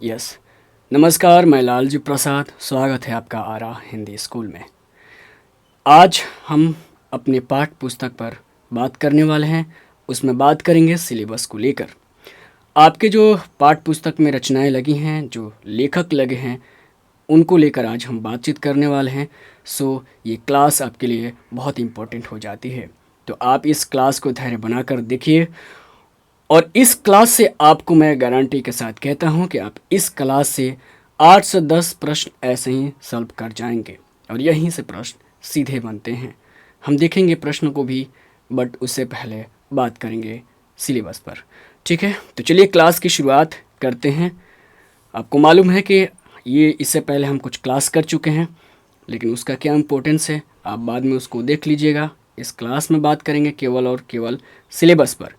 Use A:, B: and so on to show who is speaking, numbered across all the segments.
A: Yes. नमस्कार, मैं लालजी प्रसाद। स्वागत है आपका आरा हिंदी स्कूल में। आज हम अपने पाठ पुस्तक पर बात करने वाले हैं। उसमें बात करेंगे सिलेबस को लेकर। आपके जो पाठ पुस्तक में रचनाएं लगी हैं, जो लेखक लगे हैं, उनको लेकर आज हम बातचीत करने वाले हैं। सो ये क्लास आपके लिए बहुत इम्पोर्टेंट हो जाती है। तो आप इस क्लास को धैर्य बनाकर देखिए, और इस क्लास से आपको मैं गारंटी के साथ कहता हूं कि आप इस क्लास से 8 से 10 प्रश्न ऐसे ही सॉल्व कर जाएंगे, और यहीं से प्रश्न सीधे बनते हैं। हम देखेंगे प्रश्नों को भी, बट उससे पहले बात करेंगे सिलेबस पर। ठीक है, तो चलिए क्लास की शुरुआत करते हैं। आपको मालूम है कि ये इससे पहले हम कुछ क्लास कर चुके हैं, लेकिन उसका क्या इम्पोर्टेंस है आप बाद में उसको देख लीजिएगा। इस क्लास में बात करेंगे केवल और केवल सिलेबस पर।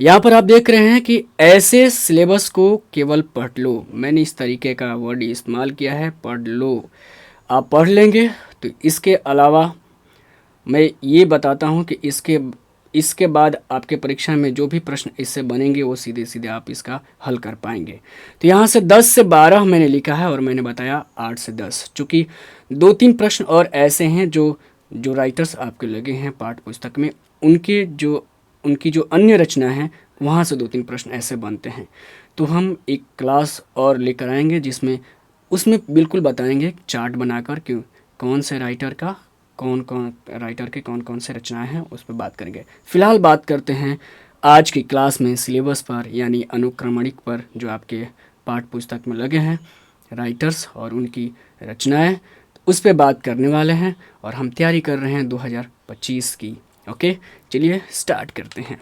A: यहाँ पर आप देख रहे हैं कि ऐसे सिलेबस को केवल पढ़ लो। मैंने इस तरीके का वर्ड इस्तेमाल किया है, पढ़ लो। आप पढ़ लेंगे तो इसके अलावा मैं ये बताता हूँ कि इसके इसके बाद आपके परीक्षा में जो भी प्रश्न इससे बनेंगे वो सीधे सीधे आप इसका हल कर पाएंगे। तो यहाँ से 10 से 12 मैंने लिखा है, और मैंने बताया 8 से 10, चूँकि 2-3 प्रश्न और ऐसे हैं जो जो राइटर्स आपके लगे हैं पाठ पुस्तक में, उनकी जो अन्य रचना है वहाँ से 2-3 प्रश्न ऐसे बनते हैं। तो हम एक क्लास और लेकर आएंगे जिसमें उसमें बिल्कुल बताएंगे चार्ट बनाकर कि कौन से राइटर का कौन कौन राइटर के कौन कौन से रचनाएं हैं, उस पर बात करेंगे। फिलहाल बात करते हैं आज की क्लास में सिलेबस पर, यानी अनुक्रमणिक पर, जो आपके पाठ पुस्तक में लगे हैं राइटर्स और उनकी रचनाएं, उस पर बात करने वाले हैं। और हम तैयारी कर रहे हैं 2025 की। ओके, चलिए स्टार्ट करते हैं।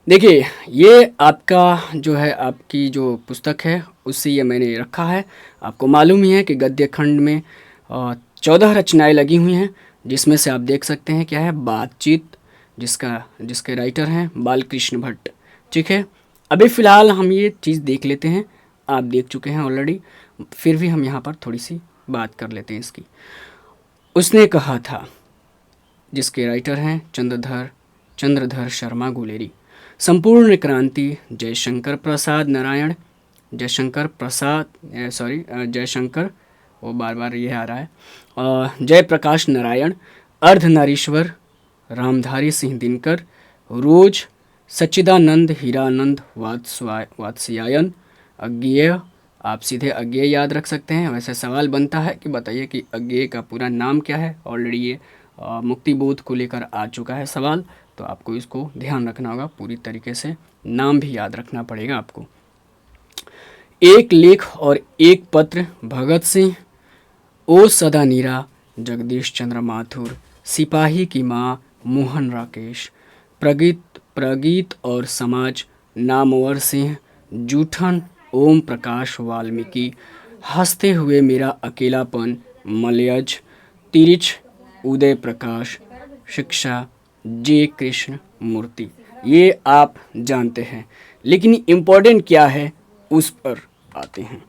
A: देखिए, ये आपका जो है, आपकी जो पुस्तक है उससे ये मैंने रखा है। आपको मालूम ही है कि गद्य खंड में 14 रचनाएं लगी हुई हैं, जिसमें से आप देख सकते हैं क्या है, बातचीत, जिसके राइटर हैं बालकृष्ण भट्ट। ठीक है, अभी फ़िलहाल हम ये चीज़ देख लेते हैं। आप देख चुके हैं ऑलरेडी, फिर भी हम यहाँ पर थोड़ी सी बात कर लेते हैं इसकी। उसने कहा था, जिसके राइटर हैं चंद्रधर शर्मा गुलेरी। संपूर्ण क्रांति जयशंकर प्रसाद नारायण, जयशंकर, वो बार बार ये आ रहा है, जयप्रकाश नारायण, अर्धनारीश्वर, रामधारी सिंह दिनकर, रोज, सच्चिदानंद हीरानंद वात्स्यायन, अज्ञेय। आप सीधे अज्ञेय याद रख सकते हैं। वैसे सवाल बनता है कि बताइए कि अज्ञेय का पूरा नाम क्या है। ऑलरेडी ये मुक्ति बोध को लेकर आ चुका है सवाल, तो आपको इसको ध्यान रखना होगा पूरी तरीके से। नाम भी याद रखना पड़ेगा आपको। एक लेख और एक पत्र, भगत सिंह, ओ सदा नीरा, जगदीश चंद्र माथुर, सिपाही की माँ, मोहन राकेश, प्रगीत और समाज, नामवर सिंह, जूठन, ओम प्रकाश वाल्मीकि, हंसते हुए मेरा अकेलापन, मलयज, तिरिच, उदय प्रकाश, शिक्षा, जे कृष्ण मूर्ति। ये आप जानते हैं, लेकिन इम्पोर्टेंट क्या है उस पर आते हैं।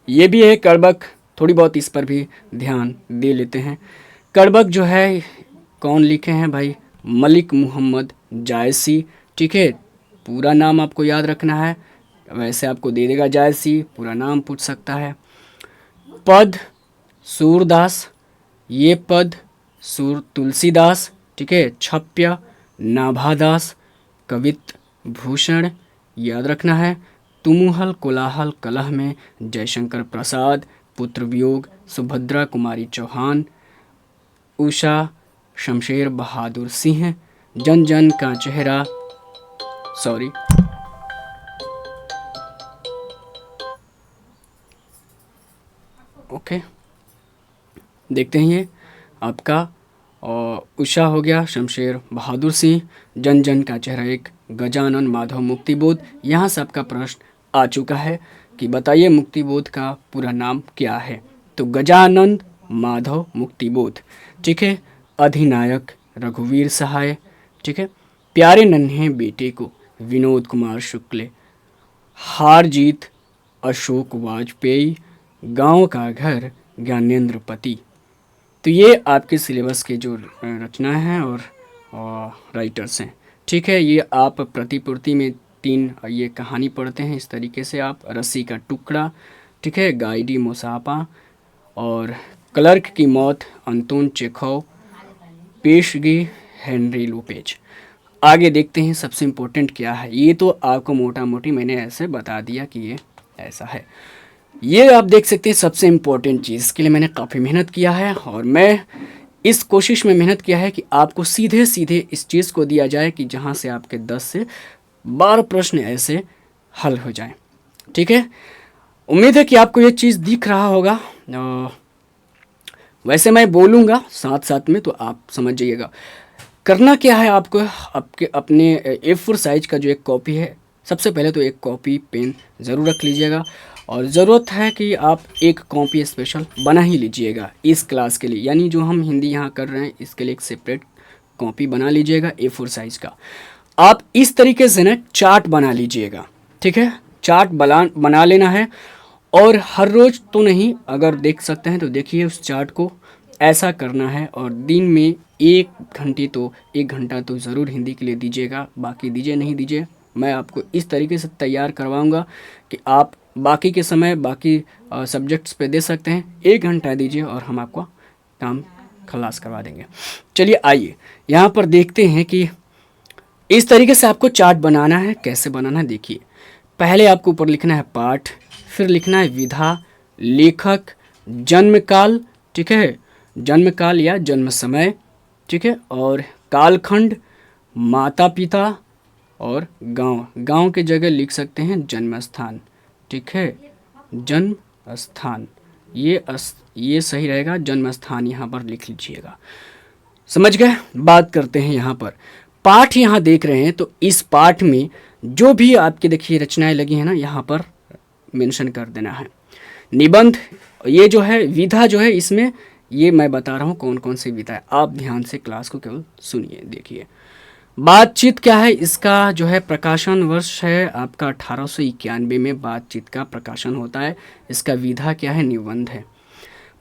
A: ये भी है कड़बक, थोड़ी बहुत इस पर भी ध्यान दे लेते हैं। कड़बक जो है कौन लिखे हैं भाई, मलिक मोहम्मद जायसी। ठीक है, पूरा नाम आपको याद रखना है, वैसे आपको दे देगा जायसी, पूरा नाम पूछ सकता है। पद सूरदास, ये पद सूर तुलसीदास। ठीक है, छप्य नाभादास, कवित भूषण, याद रखना है। तुमुहल कोलाहल कलह में जयशंकर प्रसाद, पुत्र वियोग सुभद्रा कुमारी चौहान, उषा शमशेर बहादुर सिंह, जन जन का चेहरा, सॉरी, ओके, देखते हैं ये आपका। और उषा हो गया, शमशेर बहादुर सिंह, जन जन का चेहरा एक, गजानन माधव मुक्तिबोध। यहाँ से आपका प्रश्न आ चुका है कि बताइए मुक्तिबोध का पूरा नाम क्या है। तो गजानन माधव मुक्तिबोध। ठीक है, अधिनायक रघुवीर सहाय। ठीक है, प्यारे नन्हे बेटे को विनोद कुमार शुक्ल, हार जीत अशोक वाजपेयी, गांव का घर ज्ञानेंद्र पति। तो ये आपके सिलेबस के जो रचना हैं और राइटर्स हैं। ठीक है, ये आप प्रतिपूर्ति में 3 ये कहानी पढ़ते हैं इस तरीके से आप, रस्सी का टुकड़ा, ठीक है, गाय डी मोसापा, और क्लर्क की मौत अंतोन चेखव, पेशगी हेनरी लुपेज। आगे देखते हैं सबसे इम्पोर्टेंट क्या है। ये तो आपको मोटा मोटी मैंने ऐसे बता दिया कि ये ऐसा है। ये आप देख सकते हैं सबसे इम्पोर्टेंट चीज़, इसके लिए मैंने काफ़ी मेहनत किया है और मैं इस कोशिश में मेहनत किया है कि आपको सीधे सीधे इस चीज़ को दिया जाए कि जहाँ से आपके 10 से 12 प्रश्न ऐसे हल हो जाएं। ठीक है, उम्मीद है कि आपको ये चीज़ दिख रहा होगा। वैसे मैं बोलूँगा साथ साथ में तो आप समझ जाइएगा। करना क्या है आपको, आपके अपने A4 साइज का जो एक कॉपी है, सबसे पहले तो एक कॉपी पेन ज़रूर रख लीजिएगा, और ज़रूरत है कि आप एक कॉपी स्पेशल बना ही लीजिएगा इस क्लास के लिए, यानी जो हम हिंदी यहाँ कर रहे हैं इसके लिए एक सेपरेट कॉपी बना लीजिएगा A4 साइज़ का। आप इस तरीके से ना चार्ट बना लीजिएगा, ठीक है, चार्ट बना लेना है। और हर रोज़ तो नहीं, अगर देख सकते हैं तो देखिए उस चार्ट को ऐसा करना है, और दिन में 1 घंटा तो ज़रूर हिंदी के लिए दीजिएगा, बाकी दीजिए नहीं दीजिए मैं आपको इस तरीके से तैयार करवाऊंगा कि आप बाकी के समय बाकी सब्जेक्ट्स पे दे सकते हैं। 1 घंटा दीजिए और हम आपको काम खलास करवा देंगे। चलिए आइए यहाँ पर देखते हैं कि इस तरीके से आपको चार्ट बनाना है। कैसे बनाना है देखिए, पहले आपको ऊपर लिखना है पाठ, फिर लिखना है विधा, लेखक, जन्मकाल, ठीक है, जन्मकाल या जन्म समय, ठीक है, और कालखंड, माता पिता, और गांव। गांव के जगह लिख सकते हैं जन्म स्थान, ठीक है, जन्म स्थान, ये सही रहेगा, जन्म स्थान यहाँ पर लिख लीजिएगा। समझ गए। बात करते हैं यहाँ पर पाठ, यहाँ देख रहे हैं तो इस पाठ में जो भी आपके देखिए रचनाएं लगी हैं ना, यहाँ पर मेंशन कर देना है। निबंध, ये जो है विधा जो है, इसमें ये मैं बता रहा हूँ कौन कौन सी विधा है, आप ध्यान से क्लास को केवल सुनिए। देखिए बातचीत क्या है, इसका जो है प्रकाशन वर्ष है आपका 1891 में बातचीत का प्रकाशन होता है। इसका विधा क्या है, निबंध है।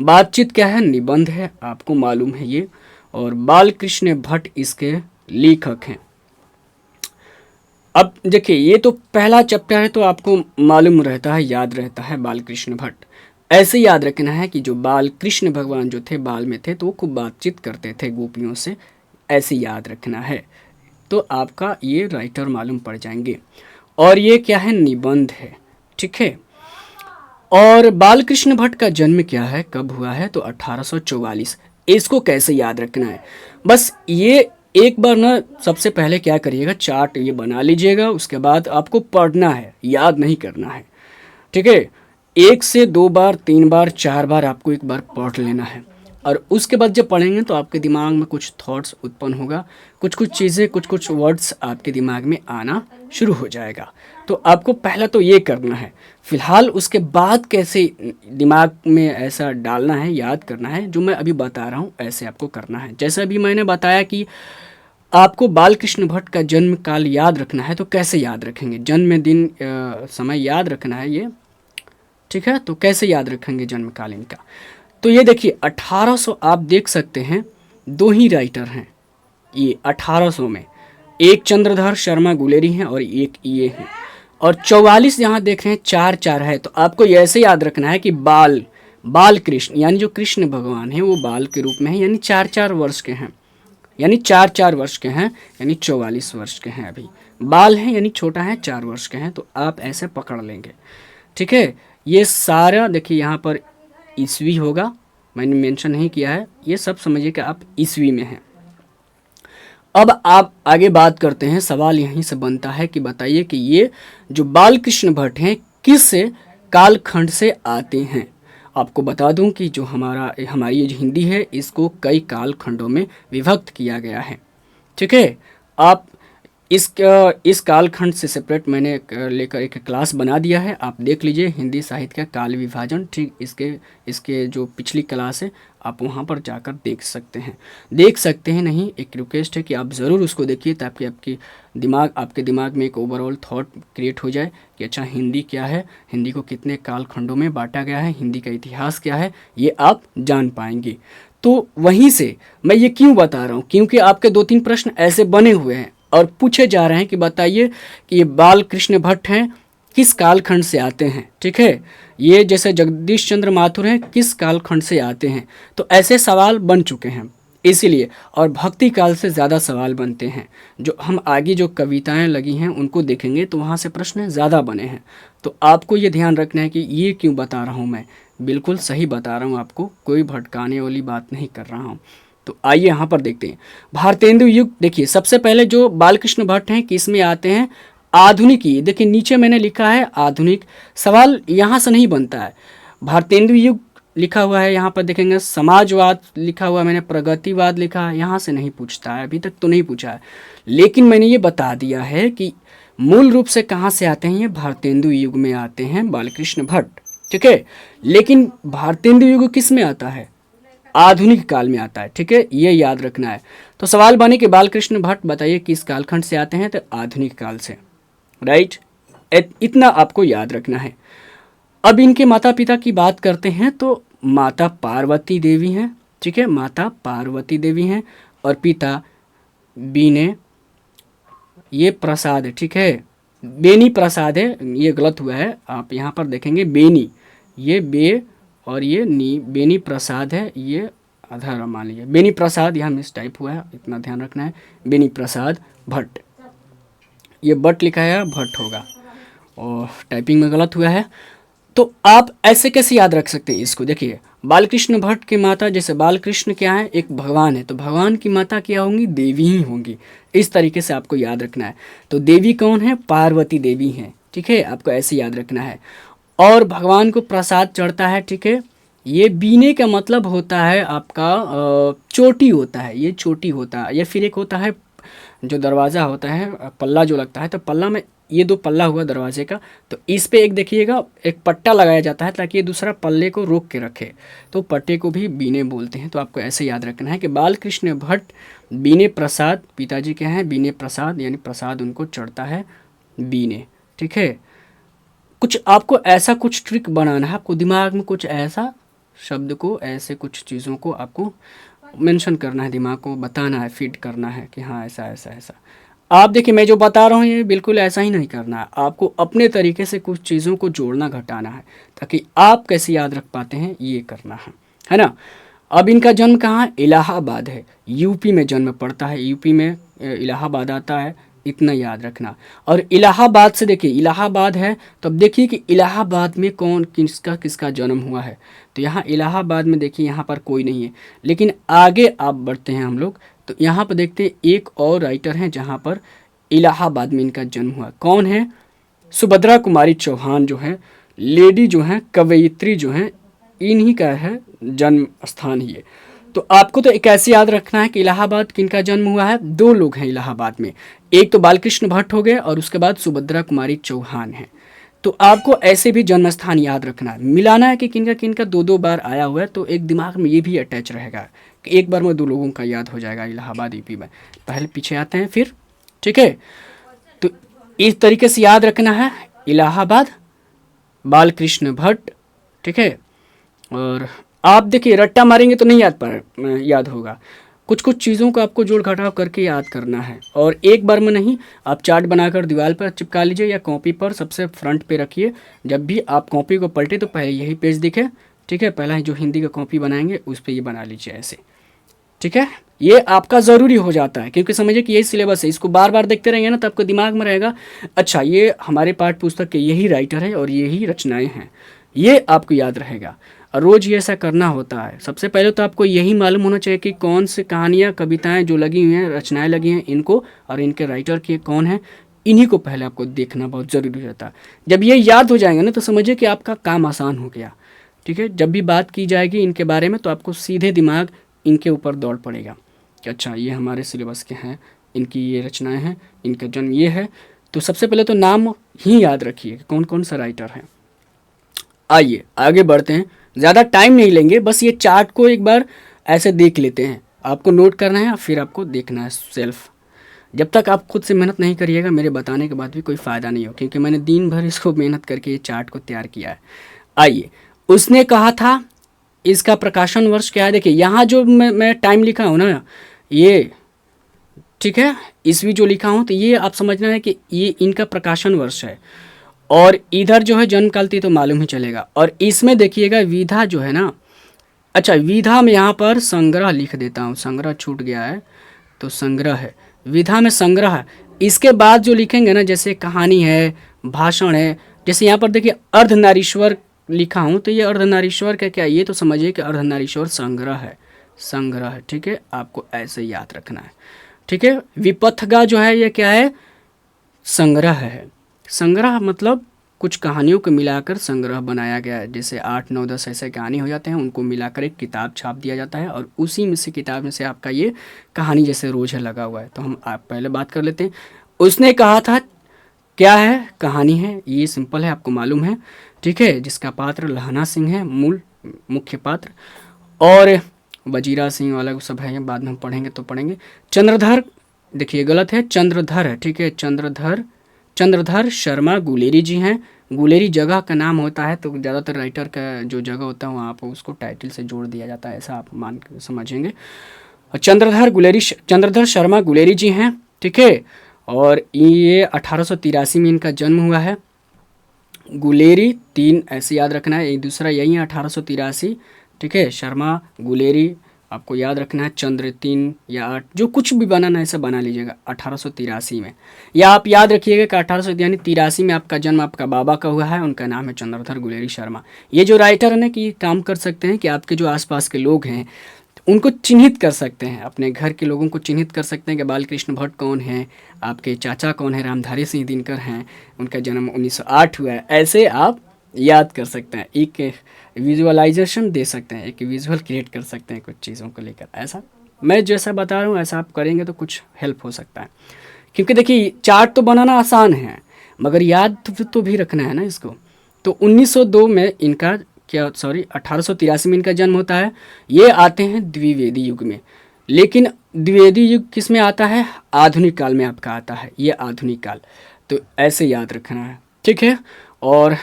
A: बातचीत क्या है, निबंध है, आपको मालूम है ये। और बालकृष्ण भट्ट इसके लेखक हैं। अब देखिए ये तो पहला चैप्टर है तो आपको मालूम रहता है, याद रहता है बालकृष्ण भट्ट। ऐसे याद रखना है कि जो बालकृष्ण भगवान जो थे बाल में थे तो वो खूब बातचीत करते थे गोपियों से, ऐसे याद रखना है तो आपका ये राइटर मालूम पड़ जाएंगे। और ये क्या है, निबंध है, ठीक है। और बालकृष्ण भट्ट का जन्म क्या है, कब हुआ है, तो 1844। इसको कैसे याद रखना है, बस ये एक बार ना सबसे पहले क्या करिएगा, चार्ट ये बना लीजिएगा, उसके बाद आपको पढ़ना है, याद नहीं करना है, ठीक है। 1 से 2 बार, 3 बार, 4 बार आपको एक बार पढ़ लेना है, और उसके बाद जब पढ़ेंगे तो आपके दिमाग में कुछ थॉट्स उत्पन्न होगा, कुछ चीज़ें, कुछ वर्ड्स आपके दिमाग में आना शुरू हो जाएगा। तो आपको पहला तो ये करना है फिलहाल, उसके बाद कैसे दिमाग में ऐसा डालना है, याद करना है, जो मैं अभी बता रहा हूँ ऐसे आपको करना है। जैसे अभी मैंने बताया कि आपको बालकृष्ण भट्ट का जन्म काल याद रखना है, तो कैसे याद रखेंगे, जन्म दिन समय याद रखना है ये, ठीक है। तो कैसे याद रखेंगे जन्म काल इनका, तो ये देखिए 1800 आप देख सकते हैं, 2 ही राइटर हैं ये 1800 में, एक चंद्रधर शर्मा गुलेरी हैं और एक ये हैं। और 44 यहाँ देख रहे हैं, 4 है, तो आपको ऐसे याद रखना है कि बाल कृष्ण, यानी जो कृष्ण भगवान हैं वो बाल के रूप में है, यानी 4 वर्ष के हैं, यानी 4 वर्ष के हैं, यानी 44 वर्ष के हैं। अभी बाल हैं यानी छोटा है, 4 वर्ष के हैं, तो आप ऐसे पकड़ लेंगे, ठीक है। ये सारा देखिए यहाँ पर ईस्वी होगा, मैंने मेंशन नहीं किया है, ये सब समझिए कि आप ईस्वी में हैं। अब आप आगे बात करते हैं, सवाल यहीं से बनता है कि बताइए कि ये जो बालकृष्ण भट्ट हैं किस कालखंड से आते हैं। आपको बता दूं कि जो हमारी जो हिंदी है इसको कई कालखंडों में विभक्त किया गया है, ठीक है। आप इस कालखंड से सेपरेट मैंने लेकर एक क्लास बना दिया है, आप देख लीजिए, हिंदी साहित्य का काल विभाजन, ठीक। इसके जो पिछली क्लास है आप वहाँ पर जाकर देख सकते हैं नहीं, एक रिक्वेस्ट है कि आप ज़रूर उसको देखिए ताकि आपके दिमाग में एक ओवरऑल थॉट क्रिएट हो जाए कि अच्छा हिंदी क्या है, हिंदी को कितने कालखंडों में बांटा गया है, हिंदी का इतिहास क्या है, ये आप जान पाएंगे। तो वहीं से मैं ये क्यों बता रहा हूँ, क्योंकि आपके 2-3 प्रश्न ऐसे बने हुए हैं, और पूछे जा रहे हैं कि बताइए कि ये बालकृष्ण भट्ट हैं किस कालखंड से आते हैं। ठीक है, ये जैसे जगदीश चंद्र माथुर हैं किस कालखंड से आते हैं। तो ऐसे सवाल बन चुके हैं इसीलिए, और भक्ति काल से ज़्यादा सवाल बनते हैं। जो हम आगे जो कविताएं लगी हैं उनको देखेंगे तो वहाँ से प्रश्न ज़्यादा बने हैं। तो आपको ये ध्यान रखना है कि ये क्यों बता रहा हूँ, मैं बिल्कुल सही बता रहा हूँ आपको, कोई भटकाने वाली बात नहीं कर रहा हूँ। तो आइए यहाँ पर देखते हैं भारतेंदु युग। देखिए सबसे पहले जो बालकृष्ण भट्ट हैं किस में आते हैं, आधुनिक। ये देखिए नीचे मैंने लिखा है आधुनिक, सवाल यहाँ से नहीं बनता है। भारतेंदु युग लिखा हुआ है, यहाँ पर देखेंगे समाजवाद लिखा हुआ है, मैंने प्रगतिवाद लिखा है, यहाँ से नहीं पूछता है, अभी तक तो नहीं पूछा है। लेकिन मैंने ये बता दिया है कि मूल रूप से कहाँ से आते हैं, ये भारतेंदु युग में आते हैं बालकृष्ण भट्ट। ठीक है, लेकिन भारतेंदु युग किस में आता है, आधुनिक काल में आता है। ठीक है, ये याद रखना है। तो सवाल बने कि बालकृष्ण भट्ट बताइए किस कालखंड से आते हैं, तो आधुनिक काल से। राइट, इतना आपको याद रखना है। अब इनके माता पिता की बात करते हैं तो माता पार्वती देवी हैं। ठीक है, माता पार्वती देवी हैं और पिता बीने ये प्रसाद है। ठीक है, बेनी प्रसाद है, ये गलत हुआ है, आप यहाँ पर देखेंगे बेनी, ये बे और ये नी, बेनी प्रसाद है, ये आधार मान लीजिए बेनी प्रसाद, यहाँ मिस टाइप हुआ है, इतना ध्यान रखना है। बेनी प्रसाद भट्ट, ये बट लिखा है भट्ट होगा और टाइपिंग में गलत हुआ है। तो आप ऐसे कैसे याद रख सकते हैं इसको, देखिए बालकृष्ण भट्ट की माता, जैसे बालकृष्ण क्या है, एक भगवान है, तो भगवान की माता क्या होंगी, देवी ही होंगी। इस तरीके से आपको याद रखना है। तो देवी कौन है, पार्वती देवी हैं। ठीक है, आपको ऐसे याद रखना है। और भगवान को प्रसाद चढ़ता है। ठीक है, ये बीने का मतलब होता है आपका चोटी होता है, ये चोटी होता है, या फिर एक होता है जो दरवाज़ा होता है, पल्ला जो लगता है, तो पल्ला में ये दो पल्ला हुआ दरवाजे का, तो इस पे एक देखिएगा एक पट्टा लगाया जाता है ताकि ये दूसरा पल्ले को रोक के रखे, तो पट्टे को भी बीने बोलते हैं। तो आपको ऐसे याद रखना है कि बालकृष्ण भट्ट बीने प्रसाद, पिताजी के हैं बीने प्रसाद, यानी प्रसाद उनको चढ़ता है बीने। ठीक है, कुछ आपको ऐसा कुछ ट्रिक बनाना है, आपको दिमाग में कुछ ऐसा शब्द को, ऐसे कुछ चीज़ों को आपको मेंशन करना है, दिमाग को बताना है, फीड करना है कि हाँ ऐसा ऐसा ऐसा। आप देखिए मैं जो बता रहा हूँ ये बिल्कुल ऐसा ही नहीं करना है, आपको अपने तरीके से कुछ चीज़ों को जोड़ना घटाना है ताकि आप कैसे याद रख पाते हैं ये करना है ना। अब इनका जन्म कहाँ है, इलाहाबाद है, यूपी में जन्म पड़ता है, यूपी में इलाहाबाद आता है, इतना याद रखना। और इलाहाबाद से देखिए इलाहाबाद है, तो अब देखिए कि इलाहाबाद में कौन किसका किसका जन्म हुआ है। तो यहाँ इलाहाबाद में देखिए यहाँ पर कोई नहीं है, लेकिन आगे आप बढ़ते हैं हम लोग तो यहाँ पर देखते हैं एक और राइटर हैं जहाँ पर इलाहाबाद में इनका जन्म हुआ। कौन है, सुभद्रा कुमारी चौहान जो है, लेडी जो हैं, कवयित्री जो हैं, इन्हीं का है जन्म स्थान ही है। तो आपको तो एक ऐसे याद रखना है कि इलाहाबाद किनका जन्म हुआ है, दो लोग हैं इलाहाबाद में, एक तो बालकृष्ण भट्ट हो गए और उसके बाद सुभद्रा कुमारी चौहान है। तो आपको ऐसे भी जन्म स्थान याद रखना है, मिलाना है कि किनका किनका दो दो बार आया हुआ है, तो एक दिमाग में ये भी अटैच रहेगा कि एक बार में दो लोगों का याद हो जाएगा इलाहाबाद यूपी में, पहले पीछे आते हैं फिर। ठीक है, तो इस तरीके से याद रखना है इलाहाबाद, बालकृष्ण भट्ट। ठीक है, और आप देखिए रट्टा मारेंगे तो नहीं याद होगा, कुछ कुछ चीज़ों को आपको जोड़ घटाव करके याद करना है। और एक बार में नहीं, आप चार्ट बनाकर दीवार पर चिपका लीजिए या कॉपी पर सबसे फ्रंट पे रखिए, जब भी आप कॉपी को पलटे तो पहले यही पेज दिखे। ठीक है, पहला जो हिंदी का कॉपी बनाएंगे उस पर ये बना लीजिए ऐसे। ठीक है, ये आपका ज़रूरी हो जाता है क्योंकि समझिए कि यही सिलेबस है, इसको बार बार देखते रहेंगे ना तो आपको दिमाग में रहेगा अच्छा ये हमारे पाठ्य पुस्तक के यही राइटर है और यही रचनाएँ हैं, ये आपको याद रहेगा। और रोज़ ये ऐसा करना होता है। सबसे पहले तो आपको यही मालूम होना चाहिए कि कौन सी कहानियाँ, कविताएं जो लगी हुई हैं, रचनाएं लगी हैं, इनको और इनके राइटर के कौन हैं, इन्हीं को पहले आपको देखना बहुत ज़रूरी होता है। जब ये याद हो जाएंगे ना तो समझिए कि आपका काम आसान हो गया। ठीक है, जब भी बात की जाएगी इनके बारे में तो आपको सीधे दिमाग इनके ऊपर दौड़ पड़ेगा कि अच्छा ये हमारे सिलेबस के हैं, इनकी ये रचनाएँ हैं, इनका जन्म ये है। तो सबसे पहले तो नाम ही याद रखिए कौन कौन सा राइटर है। आइए आगे बढ़ते हैं, ज़्यादा टाइम नहीं लेंगे, बस ये चार्ट को एक बार ऐसे देख लेते हैं। आपको नोट करना है फिर आपको देखना है सेल्फ। जब तक आप खुद से मेहनत नहीं करिएगा मेरे बताने के बाद भी कोई फ़ायदा नहीं हो, क्योंकि मैंने दिन भर इसको मेहनत करके ये चार्ट को तैयार किया है। आइए, उसने कहा था, इसका प्रकाशन वर्ष क्या है। देखिए यहाँ जो मैं टाइम लिखा हूँ ना, ये ठीक है, ईस्वी जो लिखा हूँ तो ये आप समझना है कि ये इनका प्रकाशन वर्ष है, और इधर जो है जन्म काल तो मालूम ही चलेगा। और इसमें देखिएगा विधा जो है ना, अच्छा विधा में यहाँ पर संग्रह लिख देता हूँ, संग्रह छूट गया है तो संग्रह है, विधा में संग्रह है। इसके बाद जो लिखेंगे ना, जैसे कहानी है, भाषण है, जैसे यहाँ पर देखिए अर्धनारीश्वर लिखा हूँ, तो ये अर्धनारीश्वर का क्या, ये तो समझिए कि अर्धनारीश्वर संग्रह है, संग्रह है। ठीक है, आपको ऐसे याद रखना है। ठीक है, विपथगा जो है ये क्या है, संग्रह है। संग्रह मतलब कुछ कहानियों को मिलाकर संग्रह बनाया गया है, जैसे 8 9 10 ऐसे कहानी हो जाते हैं, उनको मिलाकर एक किताब छाप दिया जाता है, और उसी में से किताब में से आपका ये कहानी जैसे रोज है लगा हुआ है। तो हम आप पहले बात कर लेते हैं। उसने कहा था क्या है, कहानी है, ये सिंपल है, आपको मालूम है। ठीक है, जिसका पात्र लहना सिंह है, मूल मुख्य पात्र, और वजीरा सिंह वाला सब है, बाद में हम पढ़ेंगे तो पढ़ेंगे। चंद्रधर, देखिए गलत है, चंद्रधर है। ठीक है, चंद्रधर शर्मा गुलेरी जी हैं। गुलेरी जगह का नाम होता है, तो ज़्यादातर राइटर का जो जगह होता है वहाँ पर उसको टाइटल से जोड़ दिया जाता है, ऐसा आप मान समझेंगे। और चंद्रधर शर्मा गुलेरी जी हैं। ठीक है, और ये 1883 में इनका जन्म हुआ है। गुलेरी 3 ऐसे याद रखना है, एक दूसरा यही है 1883। ठीक है, शर्मा गुलेरी आपको याद रखना है, चंद्र 3 या 8 जो कुछ भी बनाना है ऐसा बना लीजिएगा 1883 में, या आप याद रखिएगा कि 1800 यानी 83 में आपका जन्म आपका बाबा का हुआ है, उनका नाम है चंद्रधर गुलेरी शर्मा। ये जो राइटर है ना कि काम कर सकते हैं कि आपके जो आसपास के लोग हैं उनको चिन्हित कर सकते हैं, अपने घर के लोगों को चिन्हित कर सकते हैं कि बालकृष्ण भट्ट कौन है, आपके चाचा कौन है, रामधारी सिंह दिनकर हैं, उनका जन्म 1908 हुआ है, ऐसे आप याद कर सकते हैं, एक विजुअलाइजेशन दे सकते हैं, एक विजुअल क्रिएट कर सकते हैं कुछ चीज़ों को लेकर। ऐसा मैं जैसा बता रहा हूँ ऐसा आप करेंगे तो कुछ हेल्प हो सकता है, क्योंकि देखिए चार्ट तो बनाना आसान है मगर याद तो भी रखना है ना इसको। तो 1902 में इनका 1883 में इनका जन्म होता है। ये आते हैं द्विवेदी युग में, लेकिन द्विवेदी युग किस में आता है, आधुनिक काल में आपका आता है, ये आधुनिक काल, तो ऐसे याद रखना है। ठीक है, और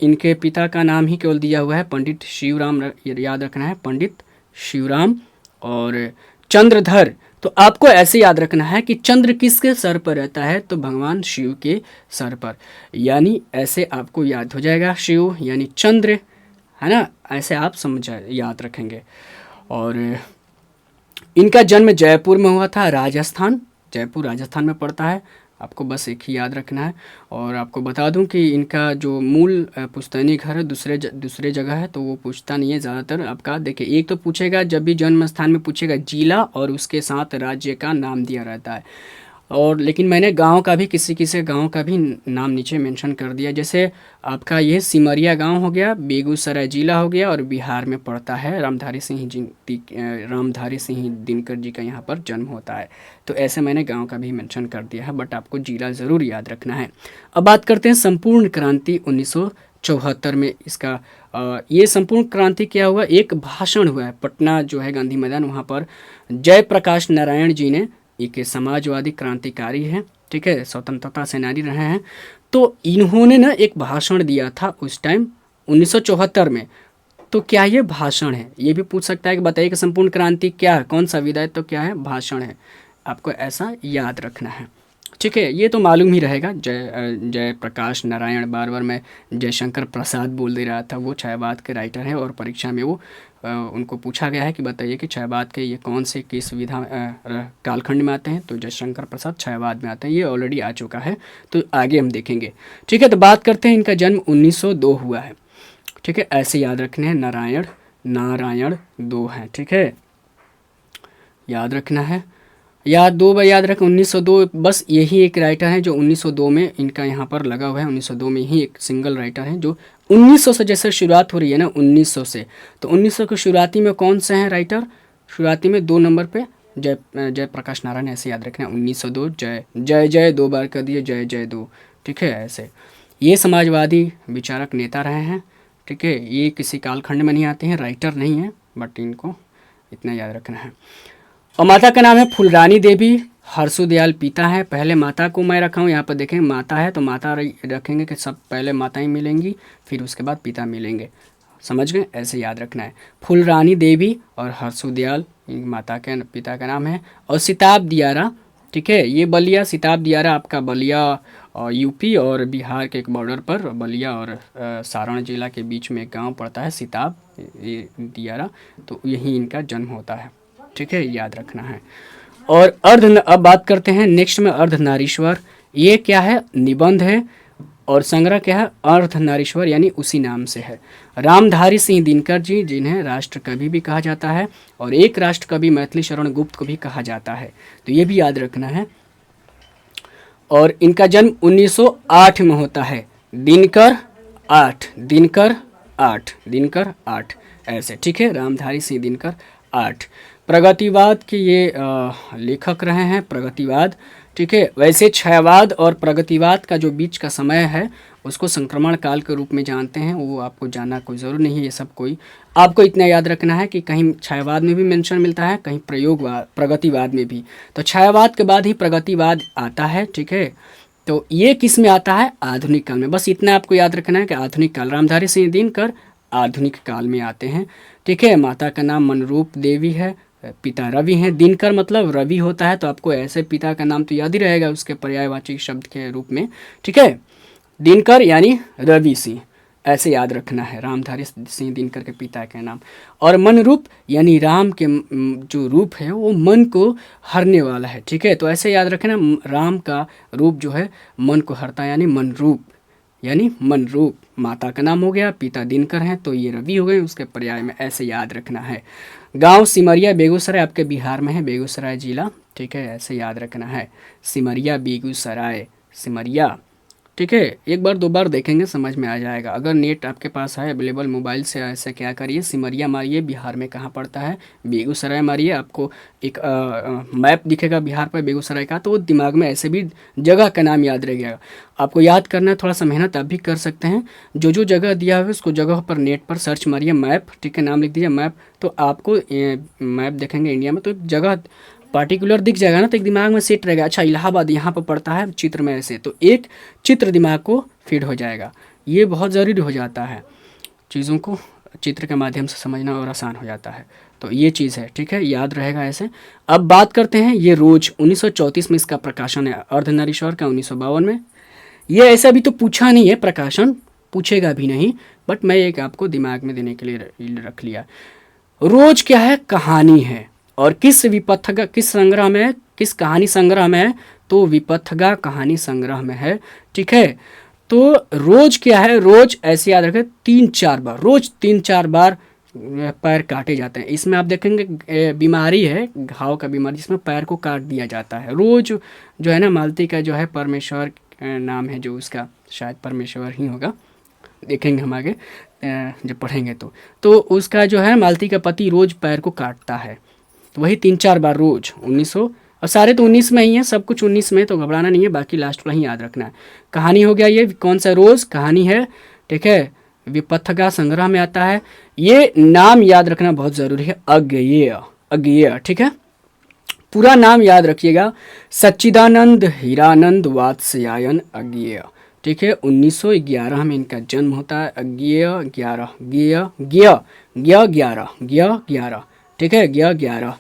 A: इनके पिता का नाम ही केवल दिया हुआ है पंडित शिवराम, याद रखना है पंडित शिवराम। और चंद्रधर, तो आपको ऐसे याद रखना है कि चंद्र किसके सर पर रहता है, तो भगवान शिव के सर पर, यानी ऐसे आपको याद हो जाएगा, शिव यानी चंद्र, है ना, ऐसे आप समझ याद रखेंगे। और इनका जन्म जयपुर में हुआ था, राजस्थान, जयपुर राजस्थान में पड़ता है, आपको बस एक ही याद रखना है। और आपको बता दूं कि इनका जो मूल पुश्तैनी घर है दूसरे जगह है, तो वो पूछता नहीं है ज़्यादातर आपका। देखिए एक तो पूछेगा जब भी जन्म स्थान में पूछेगा जिला और उसके साथ राज्य का नाम दिया रहता है, और लेकिन मैंने गांव का भी किसी गांव का भी नाम नीचे मेंशन कर दिया, जैसे आपका ये सिमरिया गांव हो गया, बेगूसराय जिला हो गया, और बिहार में पड़ता है। रामधारी सिंह दिनकर जी का यहाँ पर जन्म होता है, तो ऐसे मैंने गांव का भी मेंशन कर दिया है, बट आपको जिला ज़रूर याद रखना है। अब बात करते हैं संपूर्ण क्रांति 1974 में इसका ये संपूर्ण क्रांति क्या हुआ, एक भाषण हुआ है पटना जो है गांधी मैदान, वहाँ पर जयप्रकाश नारायण जी ने, एक समाजवादी क्रांतिकारी हैं, ठीक है, स्वतंत्रता सेनानी रहे हैं, तो इन्होंने ना एक भाषण दिया था उस टाइम 1974 में। तो क्या ये भाषण है, ये भी पूछ सकता है कि बताइए कि संपूर्ण क्रांति क्या है, कौन सा विधायक, तो क्या है, भाषण है, आपको ऐसा याद रखना है। ठीक है, ये तो मालूम ही रहेगा, जय प्रकाश नारायण, बार बार मैं जयशंकर प्रसाद बोल दे रहा था, वो छायावाद के राइटर हैं, और परीक्षा में वो उनको पूछा गया है कि बताइए कि छायावाद के ये कौन से किस विधा कालखंड में आते हैं, तो जयशंकर प्रसाद छायावाद में आते हैं, ये ऑलरेडी आ चुका है, तो आगे हम देखेंगे। ठीक है, तो बात करते हैं, इनका जन्म 1902 हुआ है। ठीक है, ऐसे याद रखने हैं, नारायण 2 हैं। ठीक है, याद रखना है, या 2 बार याद रखें, 1902, बस यही एक राइटर है जो 1902 में इनका यहाँ पर लगा हुआ है, 1902 में ही एक सिंगल राइटर है जो 1900 से जैसे शुरुआत हो रही है ना 1900 से, तो 1900 के शुरुआती में कौन से हैं राइटर, शुरुआती में 2 नंबर पे जय प्रकाश नारायण, ऐसे याद रखना है, 1902 जय 2 बार कर दिए, जय 2। ठीक है, ऐसे ये समाजवादी विचारक नेता रहे हैं। ठीक है, ये किसी कालखंड में नहीं आते हैं, राइटर नहीं है, बट इनको इतना याद रखना है। और माता का नाम है फुलरानी देवी, हर्षुदयाल पिता है, पहले माता को मैं रखा हूँ, यहाँ पर देखें माता है तो माता रखेंगे कि सब पहले माता ही मिलेंगी, फिर उसके बाद पिता मिलेंगे, समझ गए, ऐसे याद रखना है। फुलरानी देवी और हर्षुदयाल माता के पिता का नाम है। और सिताब दियारा, ठीक है। ये बलिया सिताब दियारा आपका बलिया यूपी और बिहार के एक बॉर्डर पर बलिया और सारण जिला के बीच में एक गांव पड़ता है सिताब ये दियारा, तो यहीं इनका जन्म होता है। ठीक है, याद रखना है। और अब बात करते हैं नेक्स्ट में अर्धनारीश्वर। ये क्या है, निबंध है और संग्रह क्या है, अर्धनारीश्वर यानी उसी नाम से है। रामधारी सिंह दिनकर जी, जिन्हें राष्ट्र कवि भी कहा जाता है और एक राष्ट्र कवि मैथिली शरण गुप्त को भी कहा जाता है, तो ये भी याद रखना है। और इनका जन्म 1908 में होता है। दिनकर 8, दिनकर 8 ऐसे। ठीक है, रामधारी सिंह दिनकर 8। प्रगतिवाद के ये लेखक रहे हैं, प्रगतिवाद। ठीक है, वैसे छायावाद और प्रगतिवाद का जो बीच का समय है उसको संक्रमण काल के रूप में जानते हैं, वो आपको जानना कोई ज़रूर नहीं है। ये सब कोई आपको इतना याद रखना है कि कहीं छायावाद में भी मेंशन मिलता है, कहीं प्रगतिवाद में भी। तो छायावाद के बाद ही प्रगतिवाद आता है। ठीक है, तो ये किस में आता है, आधुनिक काल में। बस इतना आपको याद रखना है कि आधुनिक काल, रामधारी सिंह दिनकर आधुनिक काल में आते हैं। ठीक है, माता का नाम मनरूप देवी है, पिता रवि हैं। दिनकर मतलब रवि होता है, तो आपको ऐसे पिता का नाम तो याद ही रहेगा उसके पर्यायवाची शब्द के रूप में। ठीक है, दिनकर यानी रवि सिंह, ऐसे याद रखना है, रामधारी सिंह दिनकर के पिता के नाम। और मन रूप यानी राम के जो रूप है वो मन को हरने वाला है। ठीक है, तो ऐसे याद रखना, राम का रूप जो है मन को हरता है, यानी मन रूप यानी मन रूप। माता का नाम हो गया, पिता दिनकर हैं, तो ये रवि हो गए उसके पर्याय में, ऐसे याद रखना है। गांव सिमरिया बेगूसराय आपके बिहार में है, बेगूसराय जिला। ठीक है, ऐसे याद रखना है, सिमरिया बेगूसराय, सिमरिया। ठीक है, एक बार दो बार देखेंगे समझ में आ जाएगा। अगर नेट आपके पास है अवेलेबल मोबाइल से, ऐसे क्या करिए, सिमरिया मारिए, बिहार में कहाँ पड़ता है, बेगूसराय मारिए, आपको एक मैप दिखेगा बिहार पर बेगूसराय का, तो वो दिमाग में ऐसे भी जगह का नाम याद रह जाएगा। आपको याद करना है, थोड़ा सा मेहनत आप भी कर सकते हैं। जो जो जगह दिया हुआ है उसको जगह पर नेट पर सर्च मारिए, मैप। ठीक है, नाम लिख दीजिए मैप, तो आपको मैप देखेंगे इंडिया में, तो एक जगह पार्टिकुलर दिख जाएगा ना, तो एक दिमाग में सेट रहेगा, अच्छा इलाहाबाद यहाँ पर पड़ता है चित्र में ऐसे, तो एक चित्र दिमाग को फीड हो जाएगा। ये बहुत ज़रूरी हो जाता है, चीज़ों को चित्र के माध्यम से समझना और आसान हो जाता है, तो ये चीज़ है। ठीक है, याद रहेगा ऐसे। अब बात करते हैं, ये रोज 1934 में इसका प्रकाशन है, अर्धनारीश्वर का 1952 में। ये ऐसा भी तो पूछा नहीं है, प्रकाशन पूछेगा भी नहीं, बट मैं एक आपको दिमाग में देने के लिए रख लिया। रोज क्या है, कहानी है, और किस विपथगा, किस संग्रह में, किस कहानी संग्रह में है, तो विपथगा कहानी संग्रह में है। ठीक है, तो रोज क्या है, रोज ऐसे याद रखें 3-4 बार, रोज 3-4 बार पैर काटे जाते हैं। इसमें आप देखेंगे बीमारी है, घाव का बीमारी, जिसमें पैर को काट दिया जाता है। रोज जो है ना, मालती का जो है परमेश्वर नाम है, जो उसका शायद परमेश्वर ही होगा, देखेंगे हम आगे जब पढ़ेंगे तो उसका जो है मालती का पति रोज पैर को काटता है, तो वही 3-4 बार रोज। 1900 और सारे तो 19 में ही है, सब कुछ 19 में, तो घबराना नहीं है, बाकी लास्ट वाला ही याद रखना है। कहानी हो गया, ये कौन सा रोज कहानी है। ठीक है, विपथगा संग्रह में आता है। ये नाम याद रखना बहुत ज़रूरी है, अज्ञेय। ठीक है, पूरा नाम याद रखिएगा, सच्चिदानंद हीरानंद वात्स्यायन अज्ञेय। ठीक है, 1911 में इनका जन्म होता है। अज्ञेय 11, ग्य 11। ठीक है, ग्य 11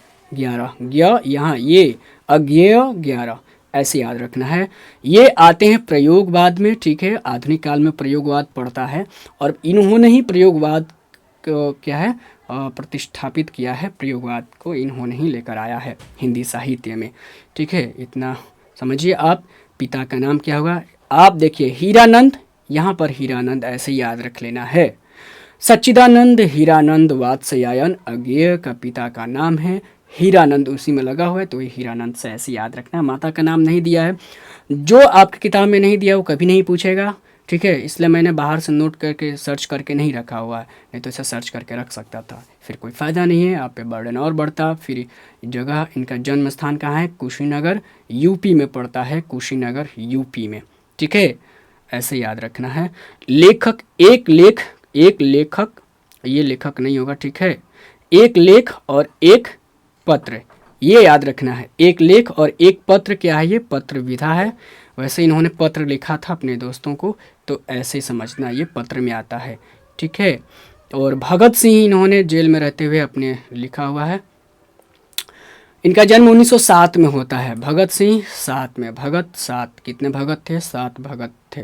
A: यहाँ ये अज्ञेय 11, ऐसे याद रखना है। ये आते हैं प्रयोगवाद में। ठीक है, आधुनिक काल में प्रयोगवाद पढ़ता है, और इन्होंने ही प्रयोगवाद को क्या है प्रतिष्ठापित किया है, प्रयोगवाद को इन्होंने ही लेकर आया है हिंदी साहित्य में। ठीक है, इतना समझिए आप। पिता का नाम क्या होगा, आप देखिए हीरानंद, यहाँ पर हीरानंद ऐसे याद रख लेना है। सच्चिदानंद हीरानंद वात्स्यायन अज्ञेय का पिता का नाम है, हीरानंद उसी में लगा हुआ है, तो ये हीरानंद से ऐसे याद रखना है। माता का नाम नहीं दिया है, जो आपकी किताब में नहीं दिया वो कभी नहीं पूछेगा। ठीक है, इसलिए मैंने बाहर से नोट करके सर्च करके नहीं रखा हुआ है, नहीं तो इसे सर्च करके रख सकता था, फिर कोई फ़ायदा नहीं है, आप पे बर्डन और बढ़ता। फिर जगह, इनका जन्म स्थान कहाँ है, कुशीनगर यूपी में पड़ता है, कुशीनगर यूपी में। ठीक है, ऐसे याद रखना है। लेखक, एक लेखक, ये लेखक नहीं होगा। ठीक है, एक लेख और एक पत्र, ये याद रखना है। एक लेख और एक पत्र क्या है, ये पत्र विधा है। वैसे इन्होंने पत्र लिखा था अपने दोस्तों को, तो ऐसे समझना, ये पत्र में आता है। ठीक है, और भगत सिंह इन्होंने जेल में रहते हुए अपने लिखा हुआ है। इनका जन्म 1907 में होता है। भगत सिंह 7 में, भगत 7, कितने भगत थे? 7 भगत थे,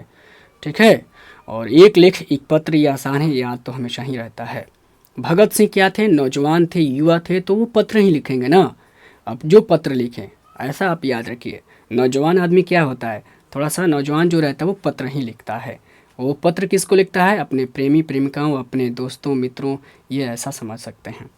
A: ठीक है। और एक लेख एक पत्र ये आसान है, याद तो हमेशा ही रहता है। भगत सिंह क्या थे? नौजवान थे, युवा थे, तो वो पत्र ही लिखेंगे ना। अब जो पत्र लिखें, ऐसा आप याद रखिए, नौजवान आदमी क्या होता है, थोड़ा सा नौजवान जो रहता है वो पत्र ही लिखता है। वो पत्र किसको लिखता है? अपने प्रेमी प्रेमिकाओं, अपने दोस्तों मित्रों, ये ऐसा समझ सकते हैं।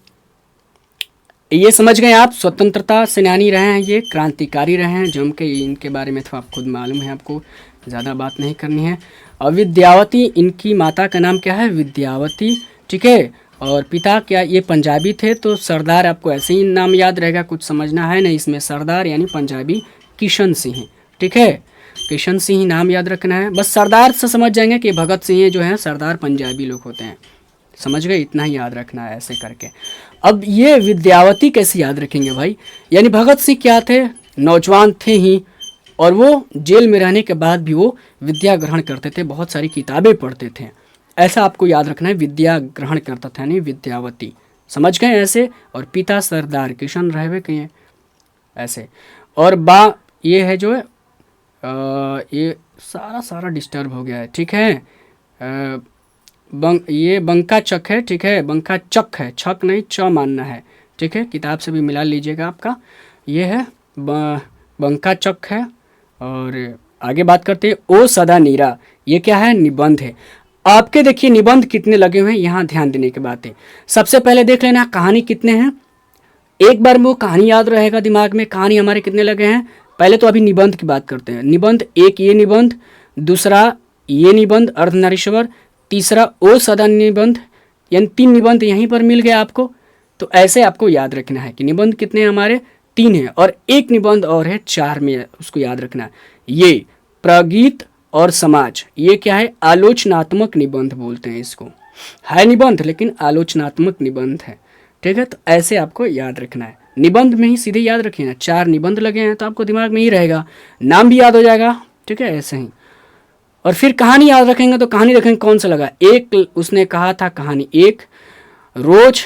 A: ये समझ गए आप, स्वतंत्रता सेनानी रहे हैं, ये क्रांतिकारी रहे हैं जम के। इनके बारे में तो आप खुद मालूम है, आपको ज़्यादा बात नहीं करनी है। और विद्यावती, इनकी माता का नाम क्या है? विद्यावती, ठीक है। और पिता क्या, ये पंजाबी थे, तो सरदार आपको ऐसे ही नाम याद रहेगा, कुछ समझना है नहीं इसमें। सरदार यानी पंजाबी किशन सिंह, ठीक है। किशन सिंह नाम याद रखना है, बस सरदार से समझ जाएंगे कि भगत सिंह जो हैं सरदार पंजाबी लोग होते हैं, समझ गए? इतना ही याद रखना है ऐसे करके। अब ये विद्यावती कैसे याद रखेंगे भाई? यानी भगत सिंह क्या थे? नौजवान थे ही, और वो जेल में रहने के बाद भी वो विद्या ग्रहण करते थे, बहुत सारी किताबें पढ़ते थे, ऐसा आपको याद रखना है। विद्या ग्रहण करता था यानी विद्यावती, समझ गए ऐसे। और पिता सरदार किशन रहवे कहिए ऐसे। और बा ये है जो है ये सारा डिस्टर्ब हो गया है, ठीक है। ये बंका चक है, ठीक है, बंका चक है, छक नहीं च मानना है, ठीक है। किताब से भी मिला लीजिएगा आपका। ये है बंका चक है। और आगे बात करते हैं ओ सदा नीरा, ये क्या है? निबंध है। आपके देखिए निबंध कितने लगे हुए हैं, यहाँ ध्यान देने की बात है। सबसे पहले देख लेना कहानी कितने हैं, एक बार में वो कहानी याद रहेगा दिमाग में। कहानी हमारे कितने लगे हैं? पहले तो अभी निबंध की बात करते हैं। निबंध एक, ये निबंध, दूसरा ये निबंध अर्धनारीश्वर, तीसरा ओ सदा निबंध, यानी 3 निबंध यहीं पर मिल गया आपको। तो ऐसे आपको याद रखना है कि निबंध कितने हैं हमारे? 3 हैं, और एक निबंध और है 4 में, उसको याद रखना है। ये प्रगीत और समाज, ये क्या है? आलोचनात्मक निबंध बोलते हैं इसको। है निबंध लेकिन आलोचनात्मक निबंध है, ठीक है। तो ऐसे आपको याद रखना है, निबंध में ही सीधे याद रखिए ना। 4 निबंध लगे हैं तो आपको दिमाग में ही रहेगा, नाम भी याद हो जाएगा, ठीक है, ऐसे ही। और फिर कहानी याद रखेंगे तो कहानी रखेंगे कौन सा लगा? एक उसने कहा था, कहानी एक। रोज,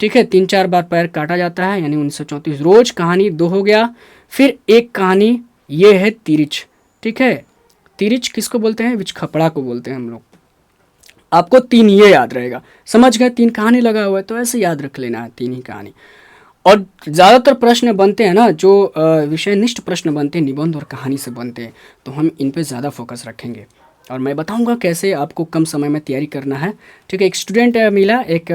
A: ठीक है, 3-4 बार पैर काटा जाता है यानी 1934, रोज कहानी 2 हो गया। फिर एक कहानी ये है तिरिच, ठीक है। तिरिच किसको बोलते हैं? विच खपड़ा को बोलते हैं हम लोग। आपको 3 ये याद रहेगा, समझ गए? 3 कहानी लगा हुआ है तो ऐसे याद रख लेना है, 3 ही कहानी। और ज़्यादातर प्रश्न बनते हैं ना जो विषयनिष्ठ प्रश्न बनते हैं, निबंध और कहानी से बनते हैं, तो हम इन पे ज़्यादा फोकस रखेंगे। और मैं बताऊंगा कैसे आपको कम समय में तैयारी करना है, ठीक है। एक स्टूडेंट मिला, एक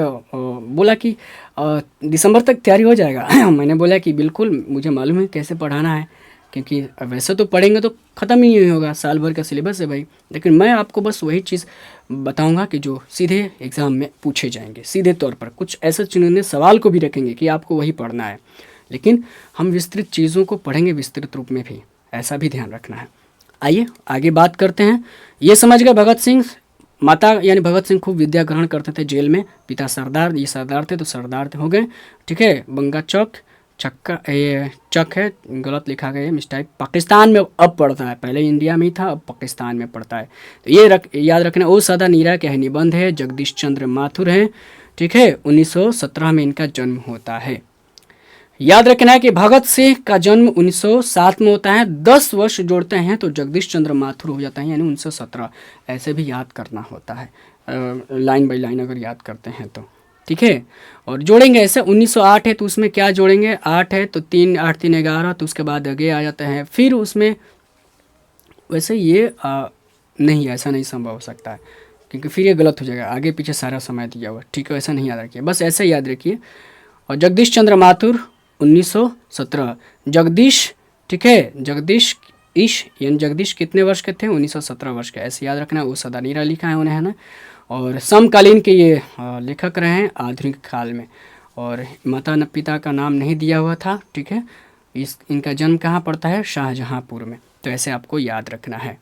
A: बोला कि दिसंबर तक तैयारी हो जाएगा। मैंने बोला कि बिल्कुल मुझे मालूम है कैसे पढ़ाना है, क्योंकि वैसे तो पढ़ेंगे तो ख़त्म ही नहीं होगा, साल भर का सिलेबस है भाई। लेकिन मैं आपको बस वही चीज़ बताऊंगा कि जो सीधे एग्ज़ाम में पूछे जाएंगे, सीधे तौर पर। कुछ ऐसे चुनिंदे सवाल को भी रखेंगे कि आपको वही पढ़ना है, लेकिन हम विस्तृत चीज़ों को पढ़ेंगे विस्तृत रूप में भी, ऐसा भी ध्यान रखना है। आइए आगे बात करते हैं। ये समझ गए भगत सिंह, माता यानी भगत सिंह खूब विद्या ग्रहण करते थे जेल में, पिता सरदार, ये सरदार थे तो सरदार हो गए, ठीक है। बंगा चौक, चक्का, ये चक है, गलत लिखा गया है, मिस्टेक। पाकिस्तान में अब पढ़ता है, पहले इंडिया में ही था, अब पाकिस्तान में पढ़ता है। तो ये याद रखना। ओ सदा नीरा क्या है? निबंध है। जगदीश चंद्र माथुर हैं, ठीक है। 1917 में इनका जन्म होता है। याद रखना है कि भगत सिंह का जन्म 1907 में होता है, 10 वर्ष जोड़ते हैं तो जगदीश चंद्र माथुर हो जाता है यानी 1917। ऐसे भी याद करना होता है, लाइन बाई लाइन अगर याद करते हैं तो, ठीक है। और जोड़ेंगे ऐसे, 1908 है तो उसमें क्या जोड़ेंगे? 8 है तो 3, 8 3 11, तो उसके बाद आगे आ जाते हैं। फिर उसमें वैसे ये नहीं, ऐसा नहीं संभव हो सकता है, क्योंकि फिर ये गलत हो जाएगा, आगे पीछे सारा समय दिया हुआ, ठीक है। ऐसा नहीं याद रखिए, बस ऐसे याद रखिए। और जगदीश चंद्र माथुर 1917, जगदीश, ठीक है, जगदीश यानी जगदीश कितने वर्ष के थे? 1917 वर्ष के, ऐसे याद रखना। वो सदा नीरा लिखा है उन्हें, है ना। और समकालीन के ये लेखक रहे हैं आधुनिक काल में, और माता पिता का नाम नहीं दिया हुआ था, ठीक है। इनका जन्म कहाँ पड़ता है? शाहजहाँपुर में, तो ऐसे आपको याद रखना है।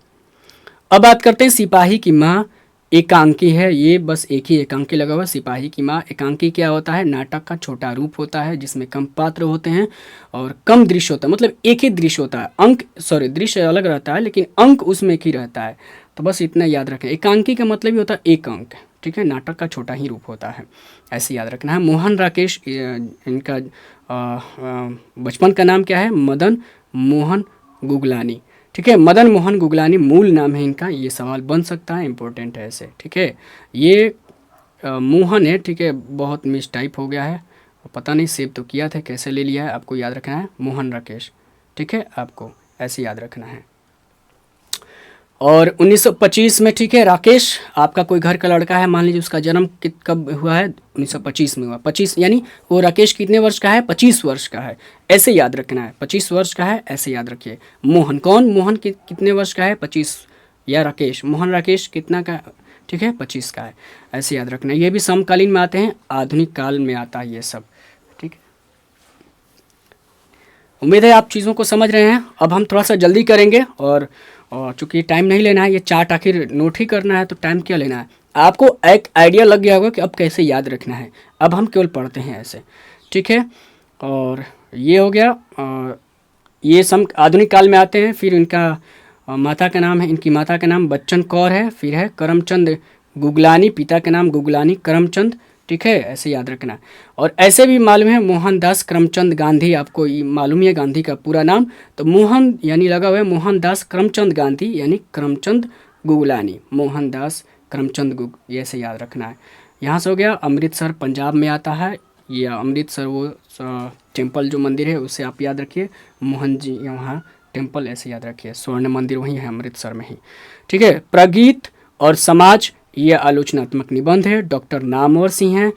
A: अब बात करते हैं सिपाही की माँ एकांकी है, ये बस एक ही एकांकी लगा हुआ, सिपाही की माँ। एकांकी क्या होता है? नाटक का छोटा रूप होता है जिसमें कम पात्र होते हैं और कम दृश्य होता है, मतलब एक ही दृश्य होता है। दृश्य अलग रहता है लेकिन अंक उसमें एक ही रहता है। तो बस इतना याद रखें, एकांकी का मतलब ही होता है एक अंक, ठीक है, नाटक का छोटा ही रूप होता है, ऐसे याद रखना है। मोहन राकेश इनका बचपन का नाम क्या है? मदन मोहन गुगलानी, ठीक है। मदन मोहन गुगलानी मूल नाम है इनका, ये सवाल बन सकता है, इंपॉर्टेंट है ऐसे, ठीक है। ये मोहन है, ठीक है, बहुत मिस टाइप हो गया है, पता नहीं सेव तो किया था, कैसे ले लिया है, आपको याद रखना है मोहन राकेश, ठीक है, आपको ऐसे याद रखना है। और 1925 में, ठीक है, राकेश आपका कोई घर का लड़का है, मान लीजिए उसका जन्म कब हुआ है? 1925 में हुआ। 25 यानी वो राकेश कितने वर्ष का है? 25 वर्ष का है, ऐसे याद रखना है, 25 वर्ष का है, ऐसे याद रखिए। मोहन, कौन मोहन कितने वर्ष का है? 25, या राकेश, मोहन राकेश कितना का, ठीक है, 25 का है, ऐसे याद रखना है। ये भी समकालीन में आते हैं, आधुनिक काल में आता है ये सब, ठीक है। उम्मीद है आप चीज़ों को समझ रहे हैं। अब हम थोड़ा सा जल्दी करेंगे, और चूँकि टाइम नहीं लेना है, ये चार्ट आखिर नोट ही करना है, तो टाइम क्या लेना है। आपको एक आइडिया लग गया होगा कि अब कैसे याद रखना है। अब हम केवल पढ़ते हैं ऐसे, ठीक है। और ये हो गया, ये सम आधुनिक काल में आते हैं। फिर इनका माता का नाम है, इनकी माता का नाम बच्चन कौर है। फिर है करमचंद गुगलानी, पिता का नाम गुगलानी करमचंद, ठीक है, ऐसे याद रखना। और ऐसे भी मालूम है मोहनदास करमचंद गांधी, आपको मालूम ही है गांधी का पूरा नाम, तो मोहन यानी लगा हुआ है मोहनदास करमचंद गांधी यानी करमचंद गुगलानी, मोहनदास करमचंद ये ऐसे याद रखना है। यहाँ से हो गया। अमृतसर पंजाब में आता है, या अमृतसर वो टेम्पल जो मंदिर है उसे आप याद रखिए, मोहन जी वहाँ टेम्पल, ऐसे याद रखिए, स्वर्ण मंदिर वहीं है अमृतसर में ही, ठीक है। प्रगीत और समाज, ये आलोचनात्मक निबंध है, डॉक्टर नामवर सिंह हैं,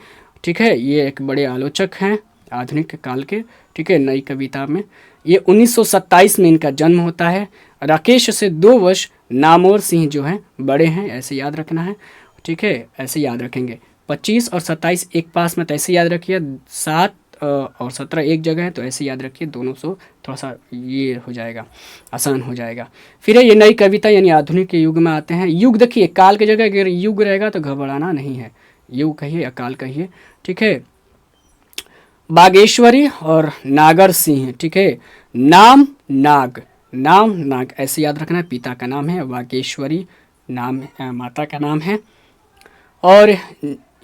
A: ठीक है, ये एक बड़े आलोचक हैं आधुनिक काल के, ठीक है, नई कविता में। ये 1927 में इनका जन्म होता है। राकेश से 2 वर्ष नामवर सिंह जो हैं बड़े हैं, ऐसे याद रखना है, ठीक है, ऐसे याद रखेंगे। 25 और 27 एक पास में, तो ऐसे याद रखिए। 7 और 17 एक जगह है, तो ऐसे याद रखिए, दोनों से थोड़ा सा ये हो जाएगा, आसान हो जाएगा। फिर है ये नई कविता यानी आधुनिक के युग में आते हैं। युग देखिए, काल की जगह अगर युग रहेगा तो घबराना नहीं है, युग कहिए या काल कहिए, ठीक है। बागेश्वरी और नागर सिंह, ठीक है, नाम नाग, नाम नाग, ऐसे याद रखना है। पिता का नाम है बागेश्वरी, नाम माता का नाम है। और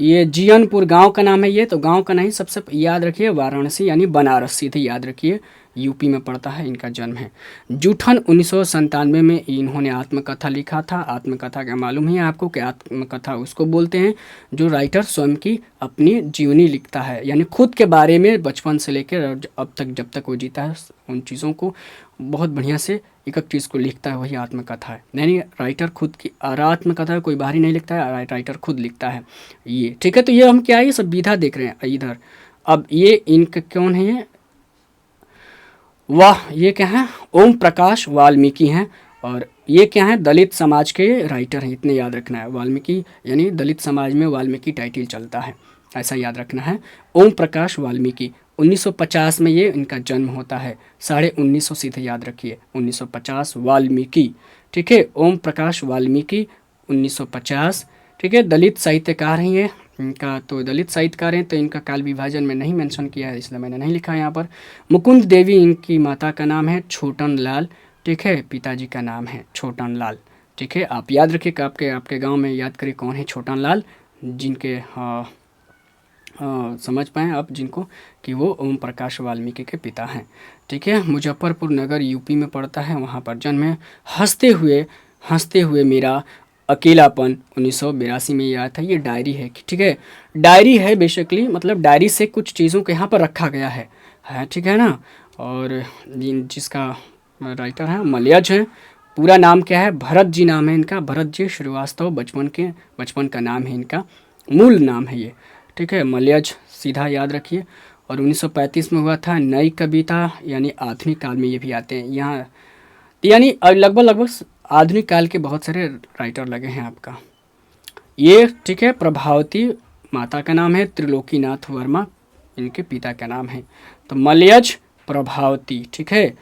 A: ये जियनपुर गांव का नाम है, ये तो गांव का नहीं, सबसे याद रखिए वाराणसी यानी बनारस, सीधे याद रखिए, यूपी में पड़ता है, इनका जन्म है। जूठन 1997 में इन्होंने आत्मकथा लिखा था। आत्मकथा का मालूम ही है आपको कि आत्मकथा उसको बोलते हैं जो राइटर स्वयं की अपनी जीवनी लिखता है, यानी खुद के बारे में बचपन से लेकर अब तक, जब तक वो जीता है, उन चीज़ों को बहुत बढ़िया से एक एक चीज़ को लिखता है, वही आत्मकथा है। यानी राइटर खुद की आत्मकथा कोई बाहरी नहीं लिखता है, राइटर खुद लिखता है ये, ठीक है। तो ये हम क्या है, ये सब विधा देख रहे हैं इधर। अब ये इनका कौन है, ये वाह, ये क्या है, ओम प्रकाश वाल्मीकि हैं। और ये क्या है, दलित समाज के राइटर हैं, इतने याद रखना है। वाल्मीकि यानी दलित समाज में वाल्मीकि टाइटल चलता है, ऐसा याद रखना है। ओम प्रकाश वाल्मीकि, 1950 में ये इनका जन्म होता है, 1950 सीधे याद रखिए, 1950 वाल्मीकि, ठीक है, ओम प्रकाश वाल्मीकि 1950, ठीक है। दलित साहित्यकार हैं ये, इनका तो दलित साहित्यकार हैं, तो इनका काल विभाजन में नहीं मेंशन किया है, इसलिए मैंने नहीं लिखा यहाँ पर। मुकुंद देवी इनकी माता का नाम है, छोटन लाल, ठीक है, पिताजी का नाम है छोटन लाल, ठीक है। आप याद रखिए, आपके गांव में याद करिए कौन है छोटन लाल, जिनके समझ पाएँ आप जिनको, कि वो ओम प्रकाश वाल्मीकि के पिता हैं, ठीक है। मुजफ्फरपुर नगर यूपी में पड़ता है, वहाँ पर जन्म है। हंसते हुए मेरा अकेलापन 1982 में ये आया था। ये डायरी है, ठीक है, डायरी है बेसिकली, मतलब डायरी से कुछ चीज़ों को यहाँ पर रखा गया है, ठीक है ना। और जिसका राइटर है मलयज है। पूरा नाम क्या है, भरत जी नाम है इनका, भरत जी श्रीवास्तव, बचपन का नाम है इनका, मूल नाम है ये, ठीक है, मलयज, सीधा याद रखिए। और 1935 में हुआ था। नई कविता यानी आधुनिक काल में ये भी आते हैं यहाँ, यानी लगभग आधुनिक काल के बहुत सारे राइटर लगे हैं आपका ये, ठीक है। प्रभावती माता का नाम है, त्रिलोकीनाथ वर्मा इनके पिता का नाम है। तो मलयज, प्रभावती, ठीक है।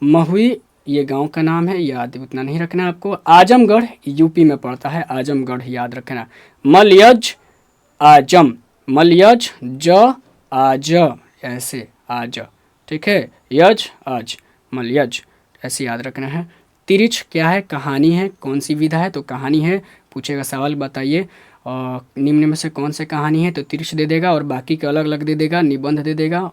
A: महुई ये गांव का नाम है, याद उतना नहीं रखना आपको। आजमगढ़ यूपी में पड़ता है, आजमगढ़ याद रखना। मलयज आजम, मलयज ज आज, ऐसे आज, ठीक है, यज आज, मलयज, ऐसे याद रखना है। तिरिच क्या है, कहानी है, कौन सी विधा है, तो कहानी है, पूछेगा सवाल बताइए। निम्न में से कौन से कहानी है तो तिरछ दे देगा, और बाकी के अलग अलग दे देगा, निबंध दे देगा।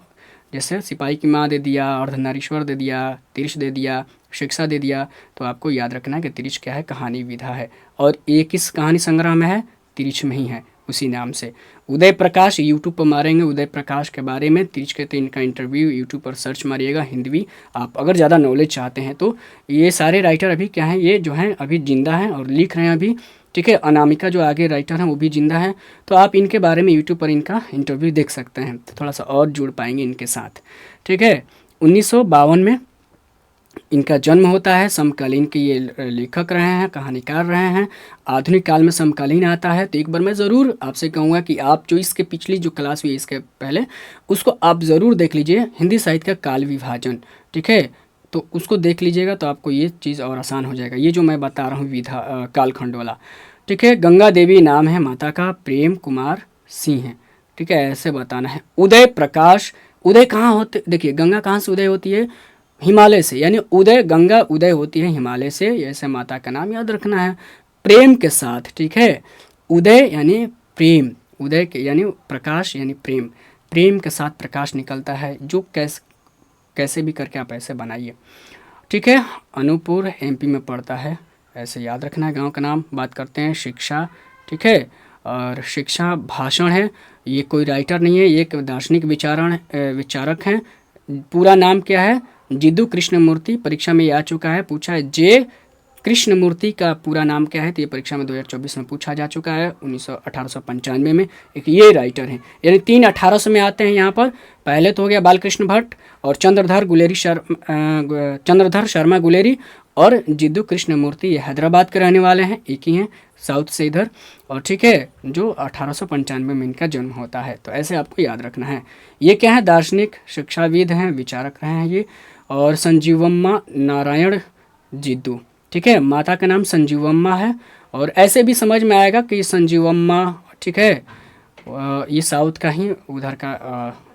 A: जैसे सिपाही की माँ दे दिया, अर्धनारीश्वर दे दिया, तिरछ दे दिया, शिक्षा दे दिया। तो आपको याद रखना है कि तिरछ क्या है, कहानी विधा है, और ये किस कहानी संग्रह में है, तिरछ में ही है, उसी नाम से। उदय प्रकाश, यूट्यूब पर मारेंगे उदय प्रकाश के बारे में, तिरछ के तो इनका इंटरव्यू यूट्यूब पर सर्च मारिएगा हिंदवी, आप अगर ज़्यादा नॉलेज चाहते हैं तो। ये सारे राइटर अभी क्या हैं, ये जो हैं अभी जिंदा हैं और लिख रहे हैं अभी, ठीक है। अनामिका जो आगे राइटर हैं वो भी जिंदा है, तो आप इनके बारे में यूट्यूब पर इनका इंटरव्यू देख सकते हैं, तो थोड़ा सा और जुड़ पाएंगे इनके साथ, ठीक है। 1952 में इनका जन्म होता है। समकालीन के ये लेखक रहे हैं, कहानीकार रहे हैं। आधुनिक काल में समकालीन आता है, तो एक बार मैं ज़रूर आपसे कहूँगा कि आप जो इसके पिछली जो क्लास हुई इसके पहले, उसको आप ज़रूर देख लीजिए, हिंदी साहित्य का काल विभाजन, ठीक है। तो उसको देख लीजिएगा तो आपको ये चीज़ और आसान हो जाएगा, ये जो मैं बता रहा हूँ विधा कालखंड वाला, ठीक है। गंगा देवी नाम है माता का, प्रेम कुमार सिंह है, ठीक है, ऐसे बताना है। उदय प्रकाश, उदय कहाँ होते, देखिए गंगा कहाँ से उदय होती है, हिमालय से, यानी उदय, गंगा उदय होती है हिमालय से, ऐसे माता का नाम याद रखना है। प्रेम के साथ, ठीक है, उदय यानी प्रेम, उदय के यानी प्रकाश यानी प्रेम, प्रेम के साथ प्रकाश निकलता है, जो कैसे भी करके आप ऐसे बनाइए, ठीक है। अनूपपुर एमपी में पड़ता है, ऐसे याद रखना है गांव का नाम। बात करते हैं शिक्षा, ठीक है, और शिक्षा भाषण है, ये कोई राइटर नहीं है, ये एक दार्शनिक विचारक हैं। पूरा नाम क्या है, जिद्दू कृष्णमूर्ति, परीक्षा में ये आ चुका है, पूछा है। जे कृष्णमूर्ति का पूरा नाम क्या है, तो ये परीक्षा में 2024 में पूछा जा चुका है, 1895 में। एक ये राइटर हैं, यानी 3 1800 में आते हैं यहाँ पर। पहले तो हो गया बालकृष्ण भट्ट और चंद्रधर शर्मा गुलेरी और जिद्दू कृष्णमूर्ति, ये हैदराबाद के रहने वाले हैं, एक ही हैं साउथ से इधर, और ठीक है, जो 1895 में इनका जन्म होता है। तो ऐसे आपको याद रखना है। ये क्या है, दार्शनिक, शिक्षाविद हैं, विचारक रहे हैं ये। और संजीवम्मा नारायण जिद्दू, ठीक है, माता का नाम संजीवम्मा है, और ऐसे भी समझ में आएगा कि संजीवम्मा, ठीक है, ये साउथ का ही उधर का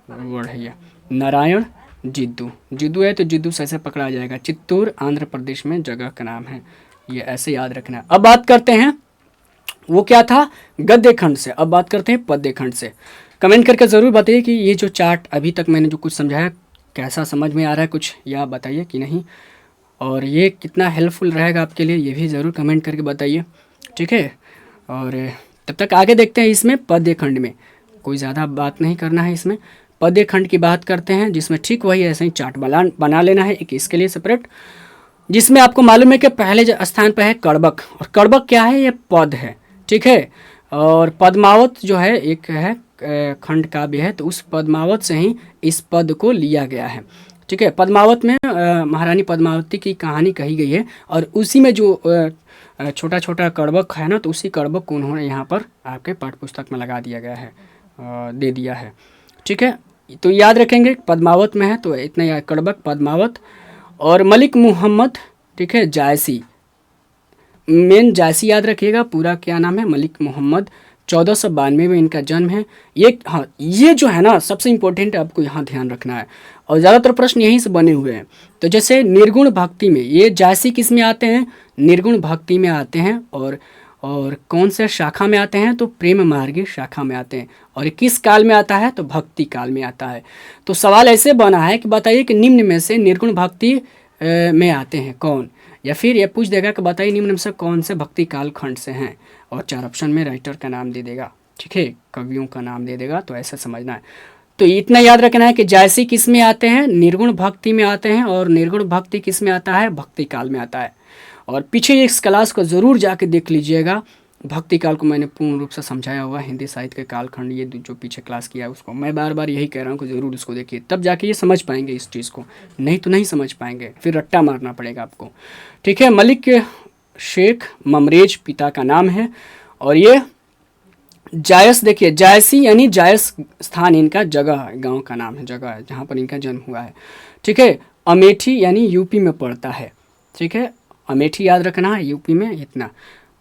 A: वर्ड है ये। नारायण जिद्दू, जिद्दू है तो जिद्दू से ऐसे पकड़ा जाएगा, चित्तूर आंध्र प्रदेश में जगह का नाम है, ये ऐसे याद रखना है। अब बात करते हैं, वो क्या था, गद्य खंड से। अब बात करते हैं पद्य खंड से। कमेंट करके ज़रूर बताइए कि ये जो चार्ट अभी तक मैंने जो कुछ समझाया कैसा समझ में आ रहा है कुछ, या बताइए कि नहीं, और ये कितना हेल्पफुल रहेगा आपके लिए, ये भी ज़रूर कमेंट करके बताइए, ठीक है। और तब तक आगे देखते हैं इसमें पद्य खंड में, कोई ज़्यादा बात नहीं करना है इसमें। पद्य खंड की बात करते हैं, जिसमें ठीक वही ऐसे ही चार्ट बना लेना है एक इसके लिए सेपरेट, जिसमें आपको मालूम है कि पहले स्थान पर है कड़बक, और कड़बक क्या है, ये पद है, ठीक है। और पद्मावत जो है एक है खंड काव्य है, तो उस पद्मावत से ही इस पद को लिया गया है, ठीक है। पद्मावत में महारानी पद्मावती की कहानी कही गई है, और उसी में जो छोटा छोटा कड़बक है ना, तो उसी कड़बक को उन्होंने यहाँ पर आपके पाठ्य पुस्तक में लगा दिया गया है, दे दिया है, ठीक है। तो याद रखेंगे पद्मावत में है तो इतना याद, कड़बक पद्मावत। और मलिक मोहम्मद, ठीक है, जायसी, मेन जायसी याद रखिएगा, पूरा क्या नाम है, मलिक मोहम्मद, 1492 में इनका जन्म है। ये हाँ, ये जो है ना सबसे इम्पोर्टेंट आपको यहाँ ध्यान रखना है, और ज़्यादातर प्रश्न यहीं से बने हुए हैं। तो जैसे निर्गुण भक्ति में ये जायसी किस में आते हैं, निर्गुण भक्ति में आते हैं, और कौन से शाखा में आते हैं, तो प्रेम मार्गी शाखा में आते हैं। और किस काल में आता है, तो भक्ति काल में आता है। तो सवाल ऐसे बना है कि बताइए कि निम्न में से निर्गुण भक्ति में आते हैं कौन, या फिर ये पूछ देगा कि बताइए निम्न में से कौन से भक्ति काल खंड से हैं, और 4 ऑप्शन में राइटर का नाम दे देगा, ठीक है, कवियों का नाम दे देगा। तो ऐसा समझना है। तो इतना याद रखना है कि जायसी किस में आते हैं, निर्गुण भक्ति में आते हैं, और निर्गुण भक्ति किस में आता है, भक्ति काल में आता है। और पीछे इस क्लास को ज़रूर जाके देख लीजिएगा, भक्ति काल को मैंने पूर्ण रूप से समझाया हुआ, हिंदी साहित्य के कालखंड, ये जो पीछे क्लास किया है उसको मैं बार बार यही कह रहा हूँ कि ज़रूर उसको देखिए, तब जाके ये समझ पाएंगे इस चीज़ को, नहीं तो नहीं समझ पाएंगे, फिर रट्टा मारना पड़ेगा आपको, ठीक है। मलिक शेख ममरेज पिता का नाम है। और ये जायस, देखिए जायसी यानी जायस स्थान इनका जगह है, गांव का नाम है, जगह है जहाँ पर इनका जन्म हुआ है, ठीक है। अमेठी यानी यूपी में पड़ता है, ठीक है, अमेठी याद रखना है, यूपी में। इतना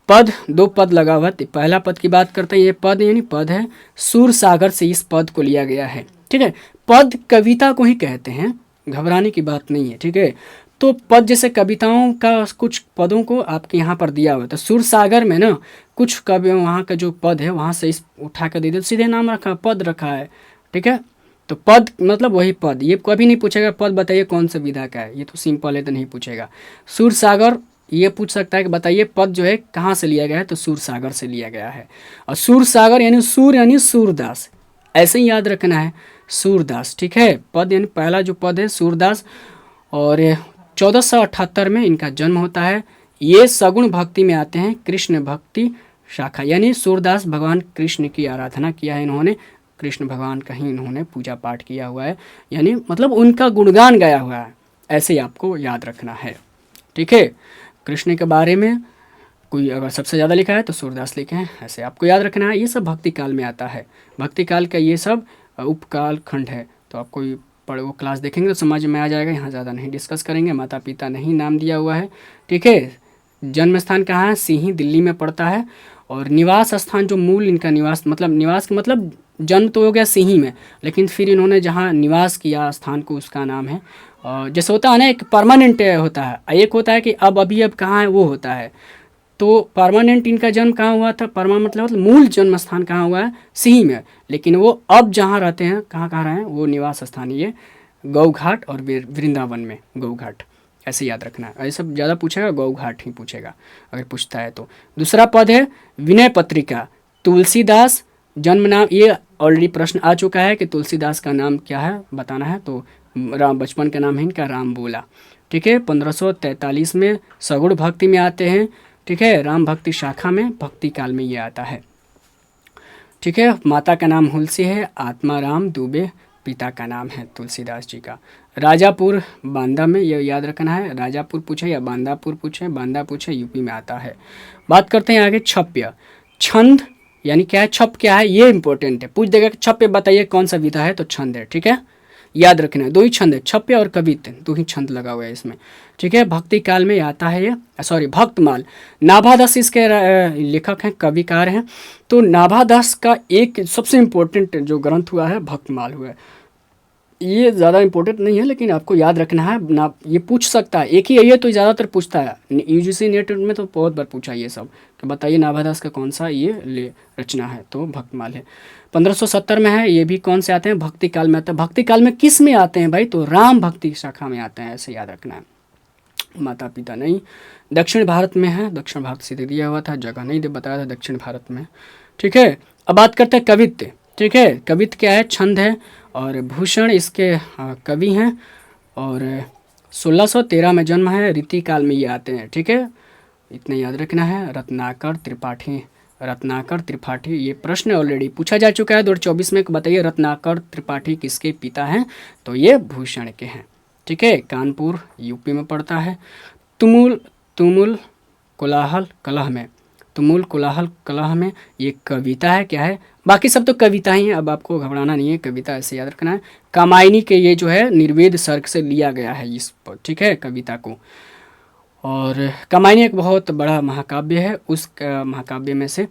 A: पद, 2 पद लगा हुआ, पहला पद की बात करते हैं, ये पद यानी पद है, सूर सागर से इस पद को लिया गया है, ठीक है। पद कविता को ही कहते हैं, घबराने की बात नहीं है, ठीक है। तो पद जैसे कविताओं का कुछ पदों को आपके यहाँ पर दिया हुआ है। तो सुर सागर में ना कुछ कवि वहाँ का जो पद है वहाँ से इस उठा कर दे दिया, सीधे नाम रखा, पद रखा है। ठीक है, तो पद मतलब वही पद, ये कभी नहीं पूछेगा पद बताइए कौन सा विधा का है, ये तो सिंपल है, तो नहीं पूछेगा। सुर सागर ये पूछ सकता है कि बताइए पद जो है कहाँ से लिया गया है, तो सुर सागर से लिया गया है। और सुर सागर यानी सूर यानी सूरदास, ऐसे ही याद रखना है, सूरदास। ठीक है, पद यानी पहला जो पद है सूरदास, और 1478 में इनका जन्म होता है। ये सगुण भक्ति में आते हैं, कृष्ण भक्ति शाखा, यानी सूरदास भगवान कृष्ण की आराधना किया है इन्होंने, कृष्ण भगवान का ही इन्होंने पूजा पाठ किया हुआ है, यानी मतलब उनका गुणगान गाया हुआ है, ऐसे ही आपको याद रखना है। ठीक है, कृष्ण के बारे में कोई अगर सबसे ज़्यादा लिखा है तो सूरदास लिखे हैं, ऐसे आपको याद रखना है। ये सब भक्ति काल में आता है, भक्ति काल का ये सब उपकाल खंड है, तो आपको वो क्लास देखेंगे तो समझ में आ जाएगा, यहाँ ज़्यादा नहीं डिस्कस करेंगे। माता पिता नहीं नाम दिया हुआ है। ठीक है, जन्म स्थान कहाँ है, सिंही दिल्ली में पड़ता है। और निवास स्थान जो मूल इनका निवास मतलब जन्म तो हो गया सिंही में, लेकिन फिर इन्होंने जहाँ निवास किया स्थान को उसका नाम है, जैसे होता है ना एक परमानेंट होता है, एक होता है कि अब कहाँ है वो होता है। तो परमानेंट इनका जन्म कहाँ हुआ था, मतलब मूल जन्म स्थान कहाँ हुआ है, सिंही में, लेकिन वो अब जहाँ रहते हैं कहाँ रहे हैं, वो निवास स्थान ये गौघाट और वृंदावन में गौघाट, ऐसे याद रखना है। ऐसा ज़्यादा पूछेगा गौघाट ही पूछेगा अगर पूछता है तो। दूसरा पद है विनय पत्रिका, तुलसीदास जन्म नाम, ये ऑलरेडी प्रश्न आ चुका है कि तुलसीदास का नाम क्या है बताना है, तो राम बचपन का नाम है इनका राम बोला। ठीक है, 1543 में सगुण भक्ति में आते हैं। ठीक है, राम भक्ति शाखा में भक्ति काल में ये आता है। ठीक है, माता का नाम हुलसी है, आत्मा राम दुबे पिता का नाम है तुलसीदास जी का। राजापुर बांदा में, ये याद रखना है, राजापुर पूछे या बांदापुर पूछे, बांदा पूछे, यूपी में आता है। बात करते हैं आगे छप्य, छंद यानी क्या है, छप क्या है, ये इंपॉर्टेंट है, पूछ देगा कि छप्य बताइए कौन सा विधा है, तो छंद है। ठीक है, याद रखना है, दो ही छंद है, छप्य और कवित्त, दो ही छंद लगा हुआ है इसमें। ठीक है, भक्ति काल में आता है ये, सॉरी भक्तमाल, नाभादास इसके लेखक हैं, कविकार हैं। तो नाभादास का एक सबसे इम्पोर्टेंट जो ग्रंथ हुआ है भक्तमाल हुआ है, ये ज़्यादा इंपॉर्टेंट नहीं है लेकिन आपको याद रखना है ना, ये पूछ सकता है, एक ही है ये तो ज़्यादातर पूछता है, यूजीसी नेट में तो बहुत बार पूछा ये सब कि बताइए नाभादास का कौन सा ये रचना है, तो भक्तमाल है। 1570 में है, ये भी कौन से आते हैं, भक्ति काल में आते हैं। भक्ति काल में किस में आते हैं भाई, तो राम भक्ति शाखा में आते हैं, ऐसे याद रखना है, माता पिता नहीं। दक्षिण भारत में है, दक्षिण भारत सीधे दिया हुआ था, जगह नहीं बताया था दक्षिण भारत में। ठीक है, अब बात करते हैं कवित्त। ठीक है, कवित्त क्या है, छंद है, और भूषण इसके कवि हैं, और 1613 में जन्म है, रीति काल में ये आते हैं। ठीक है, इतने याद रखना है। रत्नाकर त्रिपाठी, ये प्रश्न ऑलरेडी पूछा जा चुका है 2024 में, बताइए रत्नाकर त्रिपाठी किसके पिता हैं, तो ये भूषण के हैं। ठीक है, कानपुर यूपी में पड़ता है। तुमुल कोलाहल कलह में ये कविता है, क्या है, बाकी सब तो कविता ही है, अब आपको घबराना नहीं है, कविता ऐसे याद रखना है। कामायनी के ये जो है निर्वेद सर्ग से लिया गया है इस पर, ठीक है, कविता को। और कामायनी एक बहुत बड़ा महाकाव्य है, उस महाकाव्य में से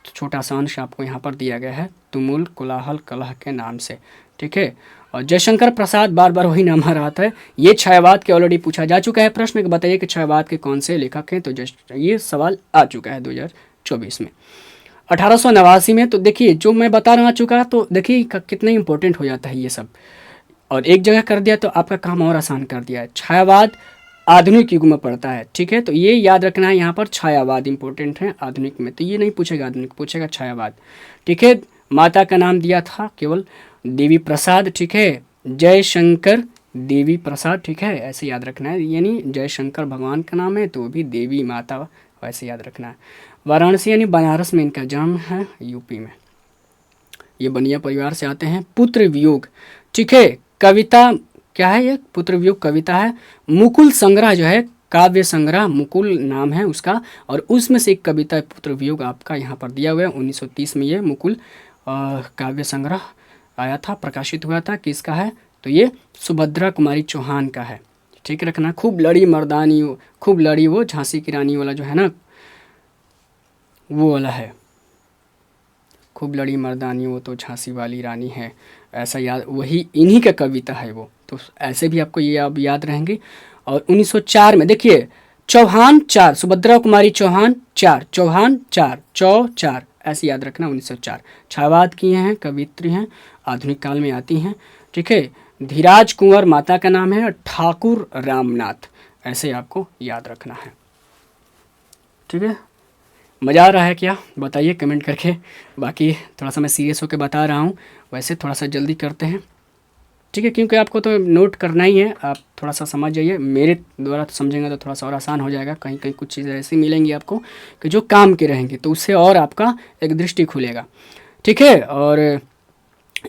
A: छोटा सा अंश आपको यहाँ पर दिया गया है, तुमुल कोलाहल कलह के नाम से। ठीक है, और जयशंकर प्रसाद, बार बार वही नाम आ रहा था, ये छायावाद के ऑलरेडी पूछा जा चुका है प्रश्न, बताइए कि छायावाद के कौन से लेखक हैं, तो ये सवाल आ चुका है 2024 में। 1889 में, तो देखिए जो मैं बता रहा चुका, तो देखिए कितना इंपॉर्टेंट हो जाता है ये सब, और एक जगह कर दिया तो आपका काम और आसान कर दिया है। छायावाद आधुनिक युग में पड़ता है। ठीक है, तो ये याद रखना है, यहाँ पर छायावाद इंपॉर्टेंट है, आधुनिक में तो ये नहीं पूछेगा आधुनिक, पूछेगा छायावाद। ठीक है, माता का नाम दिया था केवल देवी प्रसाद। ठीक है, जयशंकर देवी प्रसाद। ठीक है, ऐसे याद रखना है, यानी जयशंकर भगवान का नाम है तो भी देवी माता वैसे याद रखना है। वाराणसी यानी बनारस में इनका जन्म है, यूपी में, ये बनिया परिवार से आते हैं। पुत्र वियोग, ठीक है, कविता क्या है, ये पुत्र वियोग कविता है। मुकुल संग्रह जो है, काव्य संग्रह मुकुल नाम है उसका, और उसमें से एक कविता पुत्र वियोग आपका यहाँ पर दिया हुआ है। 1930 में ये मुकुल काव्य संग्रह आया था, प्रकाशित हुआ था, किसका है, तो ये सुभद्रा कुमारी चौहान का है। ठीक रखना, खूब लड़ी मर्दानी, खूब लड़ी वो झांसी की रानी वाला जो है ना, वो वाला है, खूब लड़ी मर्दानी वो तो झांसी वाली रानी है, ऐसा याद, वही इन्हीं का कविता है वो, तो ऐसे भी आपको ये अब याद रहेंगे। और 1904 में देखिए, चौहान 4, सुभद्रा कुमारी चौहान 4, चौहान 4, चार, ऐसे याद रखना 1904। छायावाद किए हैं, कवित्री हैं, आधुनिक काल में आती हैं, ठीक है। धीराज कुंवर माता का नाम है, ठाकुर रामनाथ, ऐसे आपको याद रखना है, ठीक है। मज़ा आ रहा है क्या, बताइए कमेंट करके। बाकी थोड़ा सा मैं सीरियस होकर बता रहा हूँ, वैसे थोड़ा सा जल्दी करते हैं, ठीक है, क्योंकि आपको तो नोट करना ही है, आप थोड़ा सा समझ जाइए, मेरे द्वारा तो समझेंगे तो थोड़ा सा और आसान हो जाएगा। कहीं कहीं कुछ चीज़ें ऐसी मिलेंगी आपको कि जो काम के रहेंगी, तो उससे और आपका एक दृष्टि खुलेगा, ठीक है। और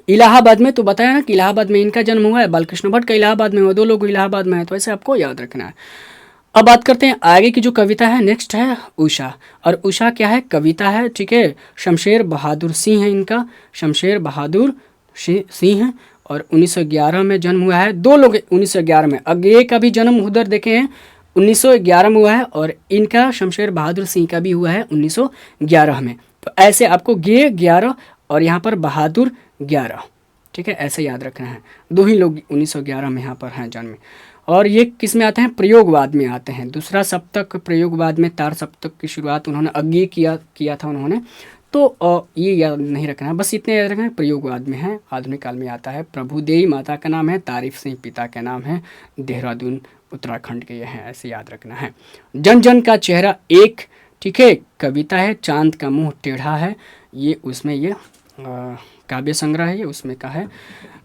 A: इलाहाबाद में तो बताया ना कि इलाहाबाद में इनका जन्म हुआ है, बालकृष्ण भट्ट का इलाहाबाद में हुआ, 2 लोग इलाहाबाद में है, तो ऐसे आपको याद रखना है। अब बात करते हैं आगे की जो कविता है, नेक्स्ट है उषा। और उषा क्या है, कविता है, ठीक है। शमशेर बहादुर सिंह है इनका, शमशेर बहादुर सिंह है, और 1911 में जन्म हुआ है। 2 लोग 1911 में, अगले का भी जन्म उधर देखे हैं 1911 में हुआ है, और इनका शमशेर बहादुर सिंह का भी हुआ है 1911 में। तो ऐसे आपको 11 और यहाँ पर बहादुर 11, ठीक है, ऐसे याद रखना है। 2 ही लोग 1911 में यहाँ पर हैं जन्म। और ये किस में आते हैं, प्रयोगवाद में आते हैं। दूसरा सप्तक प्रयोगवाद में, तार सप्तक की शुरुआत उन्होंने अज्ञे किया था उन्होंने, तो ये याद नहीं रखना है, बस इतने याद रखना है, प्रयोगवाद में है, आधुनिक काल में आता है। प्रभुदेवी माता का नाम है, तारीफ सिंह पिता का नाम है, देहरादून उत्तराखंड के ये हैं, ऐसे याद रखना है। जन जन का चेहरा एक, ठीक है, कविता है। चांद का मुंह टेढ़ा है, ये उसमें ये काव्य संग्रह है, ये उसमें का है।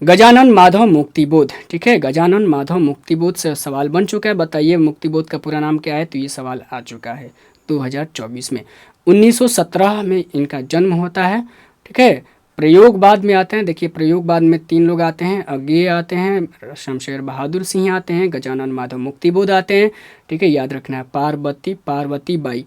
A: गजानन माधव मुक्तिबोध, ठीक है, गजानन माधव मुक्तिबोध से सवाल बन चुका है, बताइए मुक्तिबोध का पूरा नाम क्या है, तो ये सवाल आ चुका है 2024 में। 1917 में इनका जन्म होता है, ठीक है। प्रयोगवाद में आते हैं, देखिए प्रयोगवाद में 3 लोग आते हैं, अज्ञे आते हैं, शमशेर बहादुर सिंह आते हैं, गजानन माधव मुक्तिबोध आते हैं, ठीक है, याद रखना है। पार्वती बाई,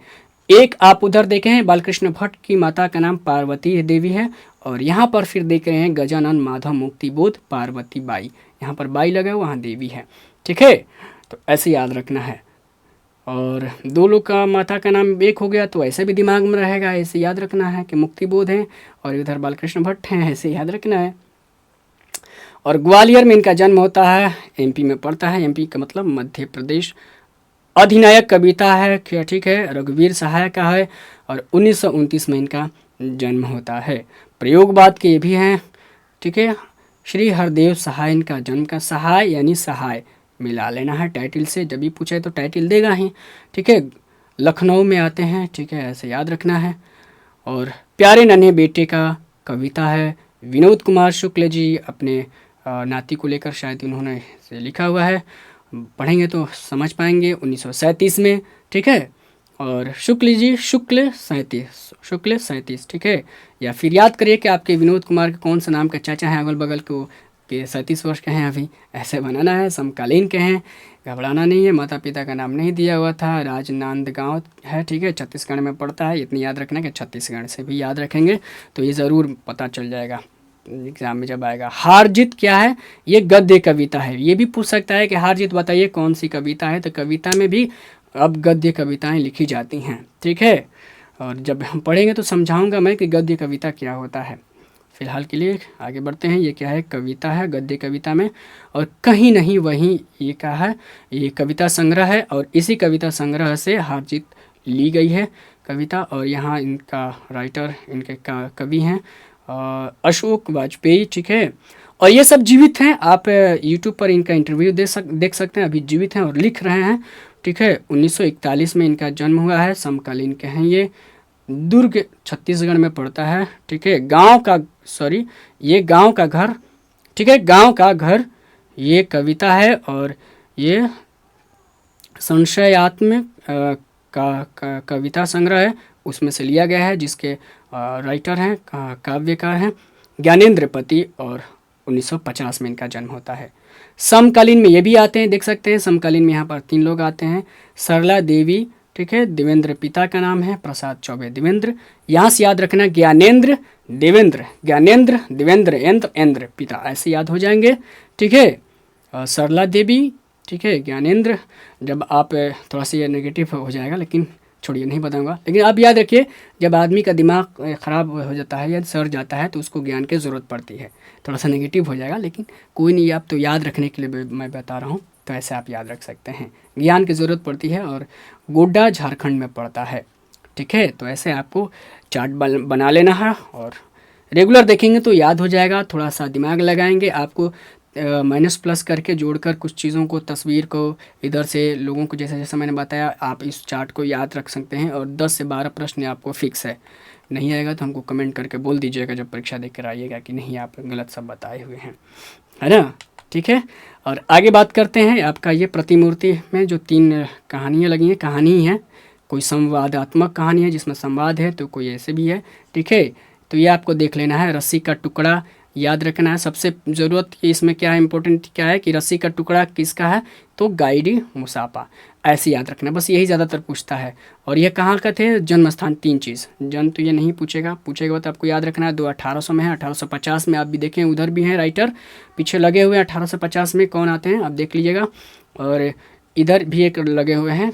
A: एक आप उधर देखे हैं, बालकृष्ण भट्ट की माता का नाम पार्वती देवी है, और यहाँ पर फिर देख रहे हैं गजानन माधव मुक्तिबोध पार्वती बाई, यहाँ पर बाई लगा है, वहाँ देवी है, ठीक है, तो ऐसे याद रखना है। और 2 लोग का माता का नाम एक हो गया, तो ऐसे भी दिमाग में रहेगा, ऐसे याद रखना है कि मुक्तिबोध हैं और इधर बालकृष्ण भट्ट हैं, ऐसे याद रखना है। और ग्वालियर में इनका जन्म होता है, एमपी में पड़ता है, एमपी का मतलब मध्य प्रदेश। अधिनायक कविता है, क्या, ठीक है, रघुवीर सहाय का है, और 1929 में इनका जन्म होता है। प्रयोगवाद के भी हैं, ठीक है। श्री हरदेव सहाय इनका जन्म का, सहाय यानी सहाय मिला लेना है टाइटल से, जब भी पूछे तो टाइटल देगा ही, ठीक है। लखनऊ में आते हैं, ठीक है, ऐसे याद रखना है। और प्यारे नन्हे बेटे का कविता है, विनोद कुमार शुक्ल जी अपने नाती को लेकर शायद उन्होंने इसे लिखा हुआ है, पढ़ेंगे तो समझ पाएंगे, 1937 में, ठीक है। और शुक्ल 37, ठीक है। या फिर याद करिए कि आपके विनोद कुमार के कौन सा नाम का चाचा हैं अगल बगल को, कि 37 वर्ष के हैं अभी, ऐसे बनाना है, समकालीन के हैं, घबराना नहीं है। माता पिता का नाम नहीं दिया हुआ था, राजनांदगांव है, ठीक है, छत्तीसगढ़ में पड़ता है। इतनी याद रखना कि छत्तीसगढ़ से भी याद रखेंगे तो ये ज़रूर पता चल जाएगा एग्जाम में जब आएगा। हार जीत क्या है, ये गद्य कविता है, ये भी पूछ सकता है कि हार जीत बताइए कौन सी कविता है, तो कविता में भी अब गद्य कविताएं लिखी जाती हैं, ठीक है। और जब हम पढ़ेंगे तो समझाऊंगा मैं कि गद्य कविता क्या होता है। फिलहाल के लिए आगे बढ़ते हैं। ये क्या है, कविता है, गद्य कविता में। और कहीं नहीं वहीं, ये क्या है, ये कविता संग्रह है, और इसी कविता संग्रह से हार जीत ली गई है कविता। और यहाँ इनका राइटर, इनके कवि हैं अशोक वाजपेयी, ठीक है। और ये सब जीवित हैं, आप यूट्यूब पर इनका इंटरव्यू देख सकते हैं, अभी जीवित हैं और लिख रहे हैं, ठीक है। 1941 में इनका जन्म हुआ है, समकालीन के हैं ये। दुर्ग छत्तीसगढ़ में पड़ता है, ठीक है। ये गांव का घर, ठीक है, गांव का घर, ये कविता है। और ये संशयात्मक कविता संग्रह है, उसमें से लिया गया है, जिसके राइटर हैं, काव्यकार हैं ज्ञानेंद्र पति, और 1950 में इनका जन्म होता है। समकालीन में ये भी आते हैं, देख सकते हैं, समकालीन में यहाँ पर 3 लोग आते हैं। सरला देवी, ठीक है, देवेंद्र पिता का नाम है, प्रसाद चौबे देवेंद्र। यहाँ से याद रखना ज्ञानेंद्र देवेंद्र, ज्ञानेंद्र देवेंद्र, एंद्र पिता, ऐसे याद हो जाएंगे, ठीक है। सरला देवी, ठीक है, ज्ञानेंद्र, जब आप थोड़ा सा ये नेगेटिव हो जाएगा, लेकिन छोड़िए नहीं बताऊंगा। लेकिन आप याद रखिए, जब आदमी का दिमाग ख़राब हो जाता है या सड़ जाता है तो उसको ज्ञान की ज़रूरत पड़ती है। थोड़ा सा नेगेटिव हो जाएगा लेकिन कोई नहीं, आप तो याद रखने के लिए मैं बता रहा हूँ, तो ऐसे आप याद रख सकते हैं। ज्ञान की ज़रूरत पड़ती है और गोड्डा झारखंड में पड़ता है। ठीक है, तो ऐसे आपको चार्ट बना लेना है और रेगुलर देखेंगे तो याद हो जाएगा। थोड़ा सा दिमाग लगाएंगे, आपको माइनस प्लस करके जोड़कर कुछ चीज़ों को, तस्वीर को, इधर से लोगों को, जैसे जैसे मैंने बताया, आप इस चार्ट को याद रख सकते हैं। और 10 से 12 प्रश्न आपको फिक्स है। नहीं आएगा तो हमको कमेंट करके बोल दीजिएगा जब परीक्षा देकर आइएगा कि नहीं आप गलत सब बताए हुए हैं, है ना। ठीक है, और आगे बात करते हैं। आपका ये प्रतिमूर्ति में जो 3 कहानियाँ लगी हैं, कहानी ही है, कोई संवादात्मक कहानी है जिसमें संवाद है, तो कोई ऐसे भी है। ठीक है, तो ये आपको देख लेना है। रस्सी का टुकड़ा याद रखना है। सबसे ज़रूरत इसमें क्या है, इंपॉर्टेंट क्या है कि रस्सी का टुकड़ा किसका है, तो गाइडी मुसाफा, ऐसे याद रखना, बस यही ज़्यादातर पूछता है। और ये कहाँ का थे, जन्म स्थान, 3 चीज़। जन्म तो ये नहीं पूछेगा, पूछेगा तो आपको याद रखना है। 1800 में है, 1850 में आप भी देखें, उधर भी हैं राइटर पीछे लगे हुए हैं। 1850 में कौन आते हैं आप देख लीजिएगा, और इधर भी एक लगे हुए हैं,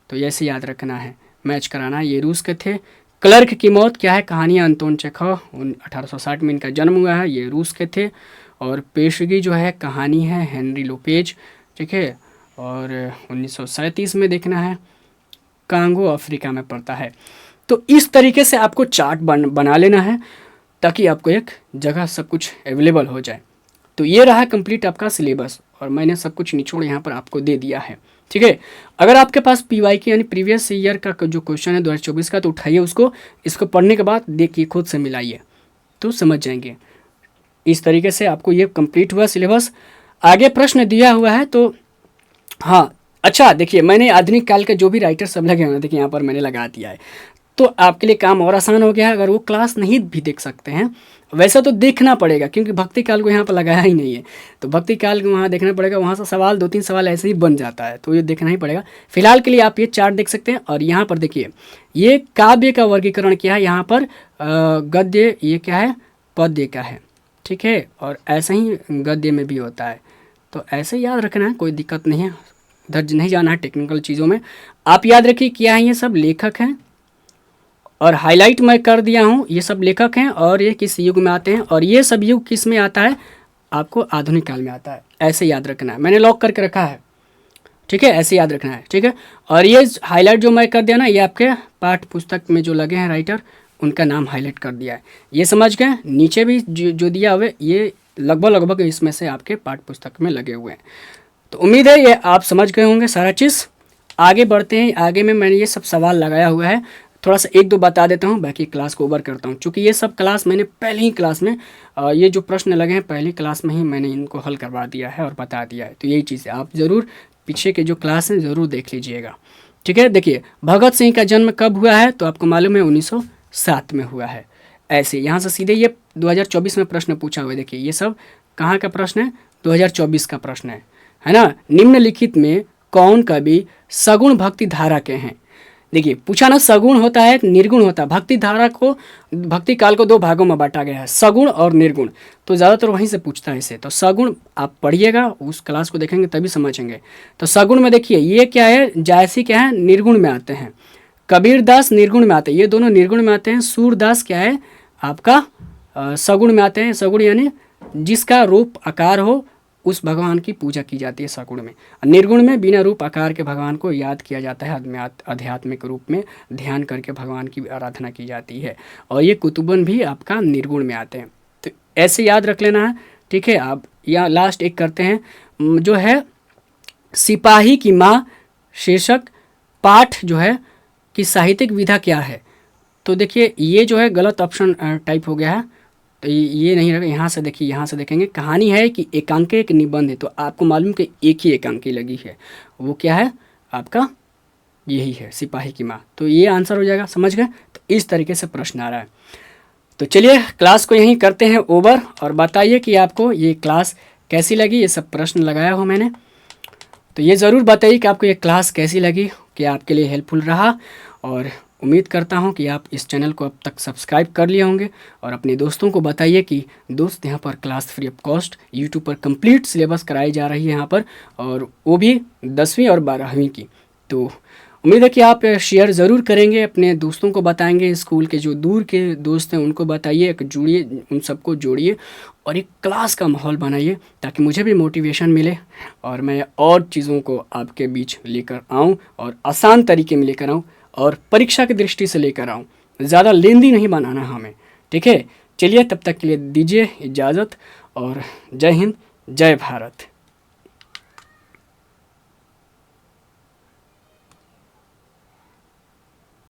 A: तो ऐसे याद रखना है, मैच कराना है। ये रूस के थे। क्लर्क की मौत क्या है, कहानियाँ अंतोन चेखव, 1860 में इनका जन्म हुआ है, ये रूस के थे। और पेशगी जो है कहानी है, हेनरी लोपेज। ठीक है, और 1937 में देखना है, कांगो अफ्रीका में पड़ता है। तो इस तरीके से आपको चार्ट बना लेना है ताकि आपको एक जगह सब कुछ अवेलेबल हो जाए। तो ये रहा कंप्लीट आपका सिलेबस, और मैंने सब कुछ निचोड़ यहाँ पर आपको दे दिया है। ठीक है, अगर आपके पास PY यानी प्रीवियस ईयर का जो क्वेश्चन है 2024 का, तो उठाइए उसको, इसको पढ़ने के बाद देखिए, खुद से मिलाइए तो समझ जाएंगे। इस तरीके से आपको ये कंप्लीट हुआ सिलेबस। आगे प्रश्न दिया हुआ है, तो हाँ अच्छा देखिए, मैंने आधुनिक काल के जो भी राइटर सब लगे हुए हैं, देखिए यहाँ पर मैंने लगा दिया है, तो आपके लिए काम और आसान हो गया है। अगर वो क्लास नहीं भी देख सकते हैं, वैसे तो देखना पड़ेगा क्योंकि भक्ति काल को यहाँ पर लगाया ही नहीं है, तो भक्ति काल को वहाँ देखना पड़ेगा। वहाँ से सवाल 2-3 सवाल ऐसे ही बन जाता है, तो ये देखना ही पड़ेगा। फिलहाल के लिए आप ये चार्ट देख सकते हैं। और यहाँ पर देखिए, ये काव्य का वर्गीकरण क्या है, यहाँ पर गद्य ये क्या है, पद्य का है। ठीक है, और ऐसे ही गद्य में भी होता है, तो ऐसे याद रखना है, कोई दिक्कत नहीं है, उधर नहीं जाना है टेक्निकल चीज़ों में। आप याद रखिए क्या है, ये सब लेखक हैं, और हाईलाइट मैं कर दिया हूँ, ये सब लेखक हैं और ये किस युग में आते हैं, और ये सब युग किस में आता है, आपको आधुनिक काल में आता है। ऐसे याद रखना है, मैंने लॉक करके रखा है। ठीक है, ऐसे याद रखना है। ठीक है, और ये हाईलाइट जो मैं कर दिया ना, ये आपके पाठ्य पुस्तक में जो लगे हैं राइटर, उनका नाम हाईलाइट कर दिया है। ये समझ गए, नीचे भी जो दिया हुआ है, ये लगभग इसमें से आपके पाठ्य पुस्तक में लगे हुए हैं। तो उम्मीद है ये आप समझ गए होंगे सारा चीज़। आगे बढ़ते हैं। आगे में मैंने ये सब सवाल लगाया हुआ है, थोड़ा सा 1-2 बता देता हूँ, बाकी क्लास को ओवर करता हूँ। चूँकि ये सब क्लास मैंने पहले ही क्लास में ये जो प्रश्न लगे हैं पहली क्लास में ही मैंने इनको हल करवा दिया है और बता दिया है। तो यही चीज़ है, आप ज़रूर पीछे के जो क्लास हैं ज़रूर देख लीजिएगा। ठीक है, देखिए भगत सिंह का जन्म कब हुआ है, तो आपको मालूम है 1907 में हुआ है। ऐसे यहाँ से सीधे ये 2024 में प्रश्न पूछा हुआ है। देखिए ये सब कहाँ का प्रश्न है, 2024 का प्रश्न है ना। निम्नलिखित में कौन कवि सगुण भक्ति धारा के हैं। देखिए पूछा ना, सगुण होता है, निर्गुण होता है। भक्ति धारा को, भक्ति काल को 2 भागों में बांटा गया है, सगुण और निर्गुण, तो ज़्यादातर वहीं से पूछता है इसे। तो सगुण आप पढ़िएगा, उस क्लास को देखेंगे तभी समझेंगे। तो सगुण में देखिए ये क्या है, जायसी क्या है, निर्गुण में आते हैं। कबीर दास निर्गुण में आते हैं, ये दोनों निर्गुण में आते हैं। सूरदास क्या है आपका, सगुण में आते हैं। सगुण यानी जिसका रूप आकार हो उस भगवान की पूजा की जाती है सगुण में। निर्गुण में बिना रूप आकार के भगवान को याद किया जाता है, आध्यात्मिक रूप में ध्यान करके भगवान की आराधना की जाती है। और ये कुतुबन भी आपका निर्गुण में आते हैं, तो ऐसे याद रख लेना है। ठीक है, आप यहाँ लास्ट एक करते हैं, जो है सिपाही की माँ शीर्षक पाठ जो है कि साहित्यिक विधा क्या है। तो देखिए ये जो है गलत ऑप्शन टाइप हो गया है, तो ये नहीं रहेगा। यहाँ से देखिए, यहाँ से देखेंगे कहानी है कि एकांक एक निबंध है, तो आपको मालूम कि एक ही एकांकी लगी है, वो क्या है आपका, यही है सिपाही की माँ। तो ये आंसर हो जाएगा, समझ गए। तो इस तरीके से प्रश्न आ रहा है। तो चलिए क्लास को यहीं करते हैं ओवर, और बताइए कि आपको ये क्लास कैसी लगी। ये सब प्रश्न लगाया हो मैंने, तो ये ज़रूर बताइए कि आपको ये क्लास कैसी लगी, कि आपके लिए हेल्पफुल रहा। और उम्मीद करता हूं कि आप इस चैनल को अब तक सब्सक्राइब कर लिए होंगे, और अपने दोस्तों को बताइए कि दोस्त यहाँ पर class free of cost YouTube पर कंप्लीट सिलेबस कराई जा रही है यहाँ पर, और वो भी 10वीं और 12वीं की। तो उम्मीद है कि आप शेयर ज़रूर करेंगे, अपने दोस्तों को बताएंगे, स्कूल के जो दूर के दोस्त हैं उनको बताइए, एक जुड़िए, उन सबको जोड़िए और एक क्लास का माहौल बनाइए ताकि मुझे भी मोटिवेशन मिले और मैं और चीज़ों को आपके बीच लेकर आऊँ और आसान तरीके में लेकर आऊँ और परीक्षा की दृष्टि से लेकर आऊँ। ज़्यादा लेंदी नहीं बनाना हमें, ठीक है। चलिए, तब तक के लिए दीजिए इजाज़त और जय हिंद, जय भारत।